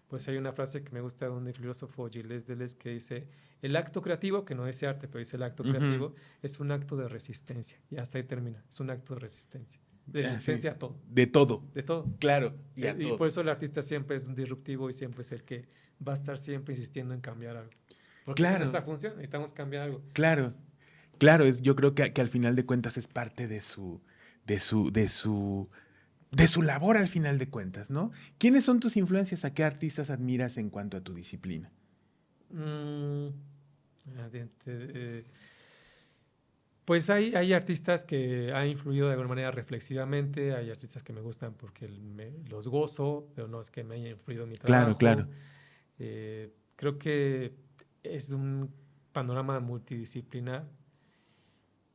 Pues hay una frase que me gusta de un filósofo Gilles Deleuze que dice, el acto creativo, que no es arte, pero dice el acto Ujú. creativo, es un acto de resistencia. Y hasta ahí termina, es un acto de Así, resistencia a todo, de todo, de todo. claro, y a Y todo. por eso el artista siempre es un disruptivo y siempre es el que va a estar siempre insistiendo en cambiar algo. Porque esa es Claro, nuestra función, necesitamos cambiar algo. claro, claro, yo creo que al final de cuentas es parte de su, de su, de su labor al final de cuentas, ¿no? ¿Quiénes son tus influencias? ¿A qué artistas admiras en cuanto a tu disciplina? Mm, eh, pues hay artistas que han influido de alguna manera reflexivamente, hay artistas que me gustan porque los gozo, pero no es que me haya influido en mi Claro, trabajo. claro. Creo que es un panorama multidisciplinar.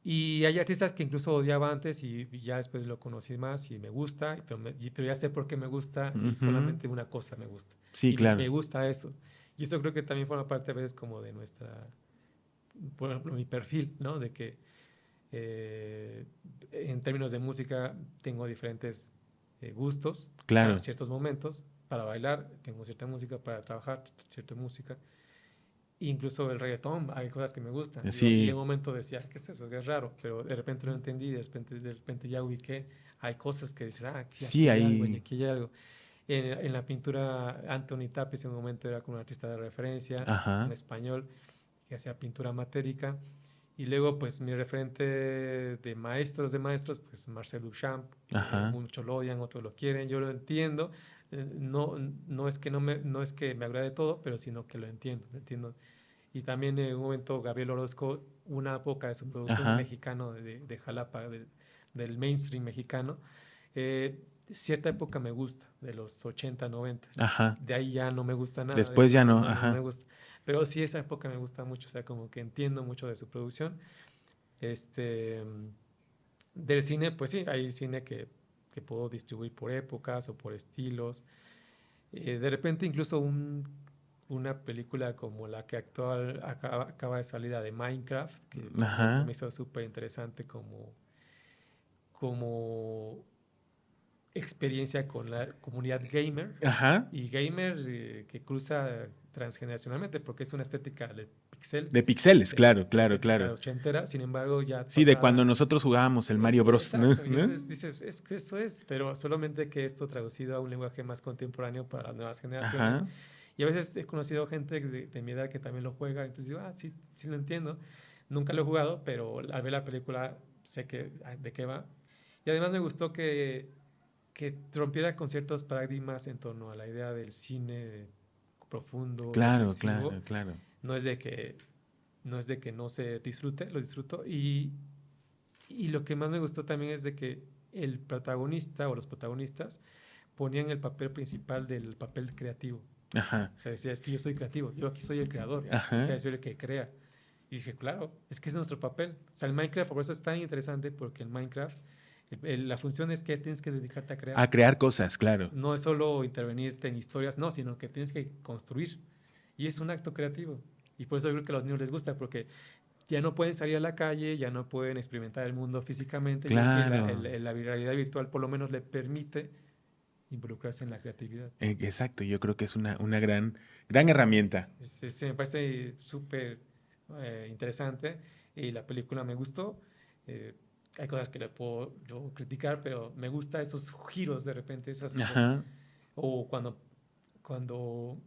Y hay artistas que incluso odiaba antes y ya después lo conocí más y me gusta, pero ya sé por qué me gusta y Ujú. solamente una cosa me gusta. Sí, Y me claro. gusta eso. Y eso creo que también forma parte a veces como de por ejemplo, mi perfil, ¿no? De que en términos de música tengo diferentes gustos para Claro. ciertos momentos. Para bailar tengo cierta música, para trabajar cierta música. Incluso el reggaetón, hay cosas que me gustan. Y en Sí, un momento decía, ¿qué es eso? Es raro. Pero de repente lo entendí, de repente ya ubiqué. Hay cosas que dices, aquí, sí, aquí hay algo, y ahí. aquí hay algo. En la pintura, Anthony Tapies en un momento era como un artista de referencia, un Ajá, español que hacía pintura matérica. Y luego, pues, mi referente de maestros, pues, Marcel Duchamp, que ajá. muchos lo odian, otros lo quieren, yo lo entiendo. No es que no es que me agrade todo, pero sino que lo entiendo. Y también en un momento Gabriel Orozco, una época de su producción Ajá, mexicano de Jalapa, del mainstream mexicano, cierta época me gusta, de los 80 90. ajá. De ahí ya no me gusta nada, de Después ya plano no, no me ajá. gusta. Pero sí, esa época me gusta mucho, o sea, como que entiendo mucho de su producción. Este, del cine, pues sí, hay cine que puedo distribuir por épocas o por estilos. De repente incluso una película como la que acaba de salir, la de Minecraft, que Ajá, me hizo súper interesante como experiencia con la comunidad gamer ajá. y gamer que cruza transgeneracionalmente porque es una estética de pixel, De pixeles, claro, es claro, estética claro. ochentera, sin embargo ya Sí, de pasada. cuando nosotros jugábamos el Mario Bros, ¿no? Exacto, y ¿No? dices, es que eso es, pero solamente que esto traducido a un lenguaje más contemporáneo para las nuevas generaciones. Ajá. Y a veces he conocido gente de mi edad que también lo juega, entonces digo, ah, sí, sí lo entiendo. Nunca lo he jugado, pero al ver la película sé de qué va. Y además me gustó que rompiera con ciertos paradigmas en torno a la idea del cine profundo, Claro, reflexivo. claro, claro. No es de que no se disfrute, lo disfruto. Y lo que más me gustó también es de que el protagonista o los protagonistas ponían el papel principal del papel creativo. Ajá, O sea, decía, es que yo soy creativo, yo aquí soy el creador, o ajá. sea, soy el que crea. Y dije, claro, es que es nuestro papel. O sea, el Minecraft, por eso es tan interesante, porque en Minecraft la función es que tienes que dedicarte a crear. A crear cosas, claro. No es solo intervenirte en historias, no, sino que tienes que construir. Y es un acto creativo. Y por eso yo creo que a los niños les gusta, porque ya no pueden salir a la calle, ya no pueden experimentar el mundo físicamente, ya que Claro. la realidad virtual por lo menos le permite involucrarse en la creatividad. Exacto, yo creo que es una gran, gran herramienta. Me parece súper interesante y la película me gustó. Eh, hay cosas que le puedo yo criticar, pero me gusta esos giros de repente, Ajá. o cuando, cuando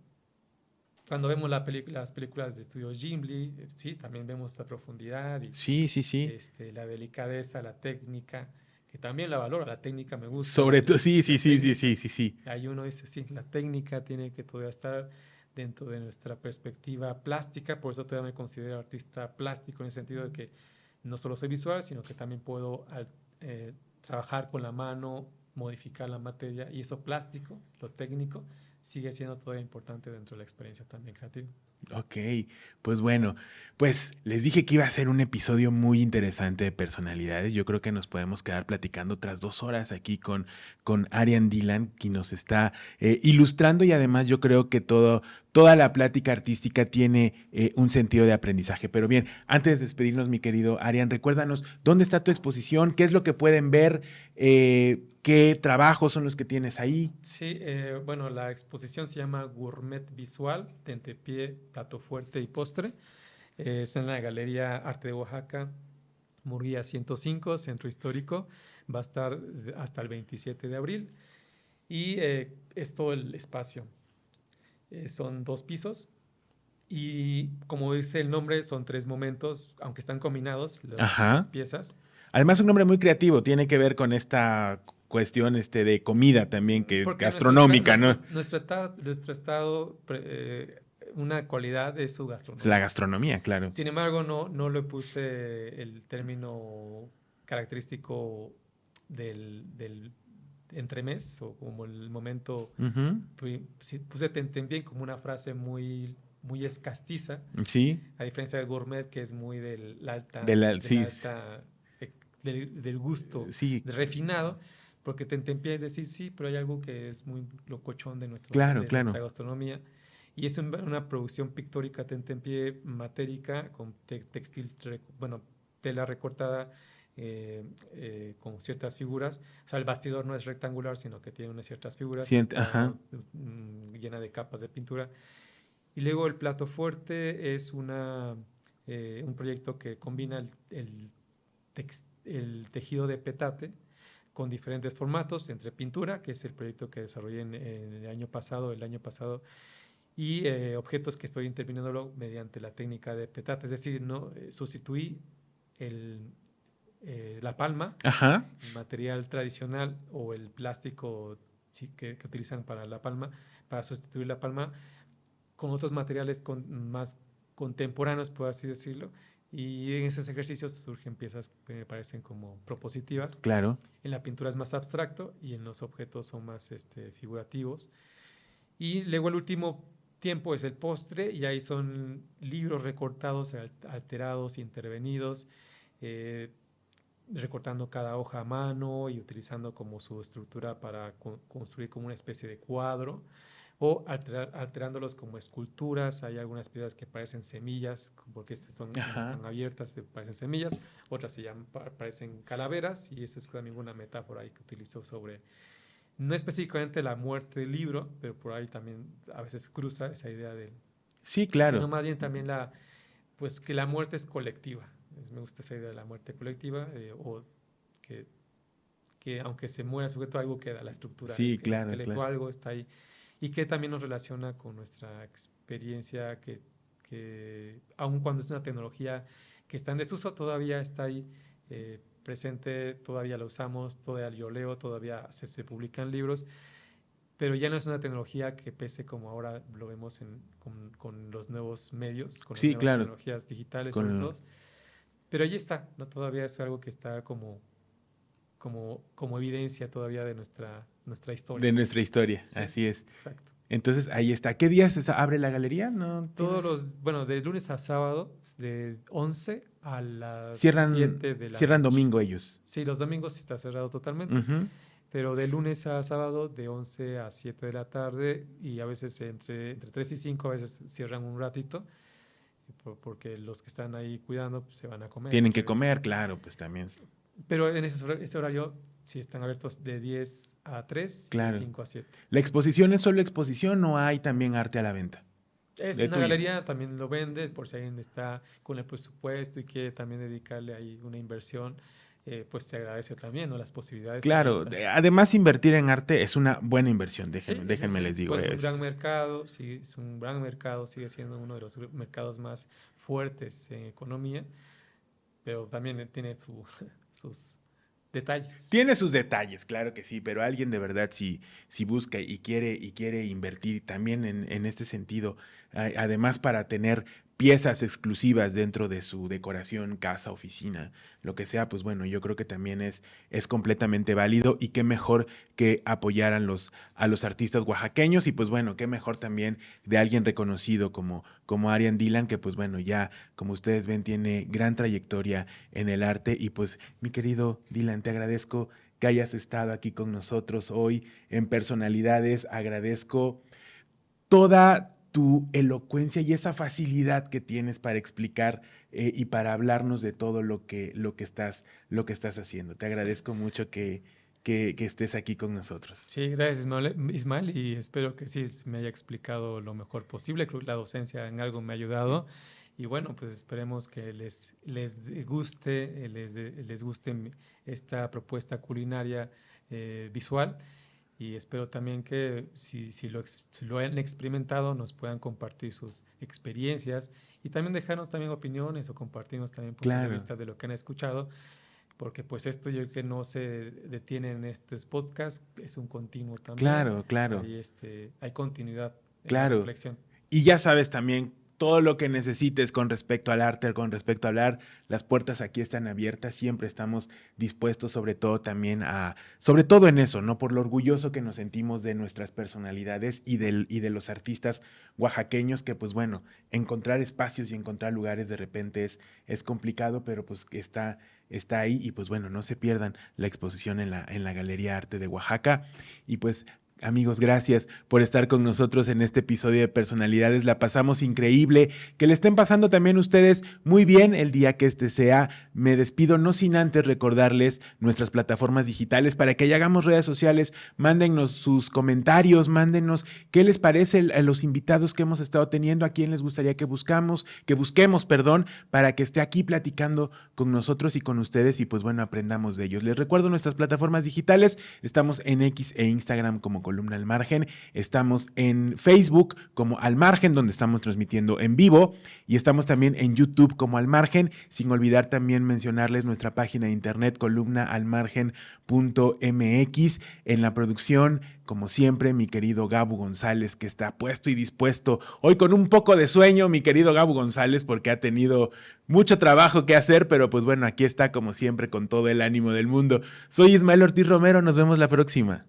vemos las películas de estudio Ghibli, sí, también vemos la profundidad y Sí, sí, sí. la delicadeza, la técnica, que también la valoro, la técnica me gusta, Sobre todo, sí, sí, la sí, sí, sí, técnica. sí, sí. Ahí uno dice, sí, la técnica tiene que todavía estar dentro de nuestra perspectiva plástica, por eso todavía me considero artista plástico en el sentido de que no solo soy visual, sino que también puedo trabajar con la mano, modificar la materia y eso plástico, lo técnico, sigue siendo todavía importante dentro de la experiencia también creativa. Ok, pues bueno, pues les dije que iba a ser un episodio muy interesante de personalidades. Yo creo que nos podemos quedar platicando otras 2 horas aquí con Arian Dylan, que nos está ilustrando y además yo creo que toda la plática artística tiene un sentido de aprendizaje. Pero bien, antes de despedirnos, mi querido Arian, recuérdanos dónde está tu exposición, qué es lo que pueden ver, qué trabajos son los que tienes ahí. Sí, bueno, la exposición se llama Gourmet Visual, Tentepié, Plato Fuerte y Postre. Es en la Galería Arte de Oaxaca, Murguía 105, Centro Histórico. Va a estar hasta el 27 de abril y es todo el espacio. Son 2 pisos y como dice el nombre, son 3 momentos, aunque están combinados las Ajá. piezas. Además, un nombre muy creativo, tiene que ver con esta cuestión de comida también, que Porque gastronómica, ¿no? nuestro estado, una cualidad es su La gastronomía. gastronomía, claro. Sin embargo, no le puse el término característico del entremés o como el momento. Ujú. Sí, puse tentempié como una frase muy castiza, Sí, a diferencia del gourmet que es muy de la sí, alta del gusto sí, de refinado, porque tentempié es decir, sí, pero hay algo que es muy locochón claro, de nuestra claro. gastronomía. Y es una producción pictórica tentempié matérica con textil, bueno, tela recortada con ciertas figuras. O sea, el bastidor no es rectangular, sino que tiene unas ciertas figuras y está Ajá, llena de capas de pintura. Y luego el plato fuerte es un proyecto que combina el tejido de petate con diferentes formatos, entre pintura, que es el proyecto que desarrollé en el año pasado, y objetos que estoy interviniéndolo mediante la técnica de petate. Es decir, no sustituí el, la palma, ajá, el material tradicional o el plástico sí, que utilizan para la palma, para sustituir la palma con otros materiales más contemporáneos, por así decirlo. Y en esos ejercicios surgen piezas que me parecen como propositivas. claro. En la pintura es más abstracto y en los objetos son más figurativos. Y luego el último tiempo es el postre y ahí son libros recortados, alterados, intervenidos, recortando cada hoja a mano y utilizando como su estructura para construir como una especie de cuadro o alterándolos como esculturas. Hay algunas piedras que parecen semillas, porque estas están abiertas, parecen semillas, otras se llaman, parecen calaveras, y eso es también una metáfora ahí que utilizó sobre, no específicamente la muerte del libro, pero por ahí también a veces cruza esa idea del... Sí, claro. Sino más bien también pues que la muerte es colectiva. Me gusta esa idea de la muerte colectiva, o que aunque se muera sujeto a algo, queda la estructura, sí, el claro, esqueleto, claro. algo está ahí, y que también nos relaciona con nuestra experiencia, que aun cuando es una tecnología que está en desuso, todavía está ahí presente, todavía la usamos, todavía yo leo, todavía se publican libros, pero ya no es una tecnología que pese como ahora lo vemos con los nuevos medios, con las Sí, nuevas claro. tecnologías digitales sobre todo. Pero allí está, ¿no? Todavía es algo que está como evidencia todavía de nuestra historia. De nuestra historia, Sí, así es. Exacto. Entonces, ahí está. ¿Qué días abre la galería? ¿No Bueno, de lunes a sábado, de 11 a las cierran 7 de la Cierran noche. domingo ellos. Sí, los domingos está cerrado totalmente. Uh-huh. Pero de lunes a sábado, de 11 a 7 de la tarde, y a veces entre 3 y 5, a veces cierran un ratito, porque los que están ahí cuidando pues, se van a comer. Tienen que comer, claro, pues también. Pero en ese horario sí están abiertos de 10 a 3 claro. y de 5 a 7. ¿La exposición es solo exposición o hay también arte a la venta? Es una galería, también lo vende, por si alguien está con el presupuesto y quiere también dedicarle ahí una inversión, pues se agradece también, ¿no? Las posibilidades. Claro, además invertir en arte es una buena inversión, déjenme les digo. Pues es un gran mercado, sí, es un gran mercado, sigue siendo uno de los mercados más fuertes en economía, pero también tiene sus detalles. Tiene sus detalles, claro que sí, pero alguien de verdad si busca y quiere invertir también en este sentido, además para tener piezas exclusivas dentro de su decoración, casa, oficina, lo que sea, pues bueno, yo creo que también es completamente válido, y qué mejor que apoyar a los artistas oaxaqueños, y pues bueno, qué mejor también de alguien reconocido como Arian Dylan, que pues bueno, ya como ustedes ven tiene gran trayectoria en el arte. Y pues mi querido Dylan, te agradezco que hayas estado aquí con nosotros hoy en Personalidades, agradezco toda tu elocuencia y esa facilidad que tienes para explicar y para hablarnos de todo lo que estás haciendo. Te agradezco mucho que estés aquí con nosotros. Sí, gracias Ismael, y espero que sí me haya explicado lo mejor posible. Creo que la docencia en algo me ha ayudado, y bueno, pues esperemos que les guste, les guste esta propuesta culinaria visual. Y espero también que si lo han experimentado nos puedan compartir sus experiencias, y también dejarnos también opiniones o compartirnos también puntos de vista de lo que han escuchado, porque pues esto yo creo que no se detiene en estos podcasts, es un continuo también. Claro. Hay continuidad en la reflexión. Y ya sabes también, todo lo que necesites con respecto al arte, con respecto a hablar, las puertas aquí están abiertas, siempre estamos dispuestos, sobre todo en eso, ¿no? Por lo orgulloso que nos sentimos de nuestras personalidades y de los artistas oaxaqueños, que pues bueno, encontrar espacios y encontrar lugares de repente es complicado, pero pues está ahí. Y pues bueno, no se pierdan la exposición en la Galería Arte de Oaxaca. Y pues amigos, gracias por estar con nosotros en este episodio de Personalidades. La pasamos increíble. Que le estén pasando también ustedes muy bien el día que sea. Me despido no sin antes recordarles nuestras plataformas digitales para que hagamos redes sociales. Mándennos sus comentarios, mándennos qué les parece a los invitados que hemos estado teniendo, a quién les gustaría que busquemos, para que esté aquí platicando con nosotros y con ustedes, y pues bueno, aprendamos de ellos. Les recuerdo nuestras plataformas digitales. Estamos en X e Instagram como Columna al Margen, estamos en Facebook como Al Margen, donde estamos transmitiendo en vivo, y estamos también en YouTube como Al Margen, sin olvidar también mencionarles nuestra página de internet columnaalmargen.mx. En la producción, como siempre, mi querido Gabu González, que está puesto y dispuesto, hoy con un poco de sueño, mi querido Gabu González, porque ha tenido mucho trabajo que hacer, pero pues bueno, aquí está como siempre con todo el ánimo del mundo. Soy Ismael Ortiz Romero, nos vemos la próxima.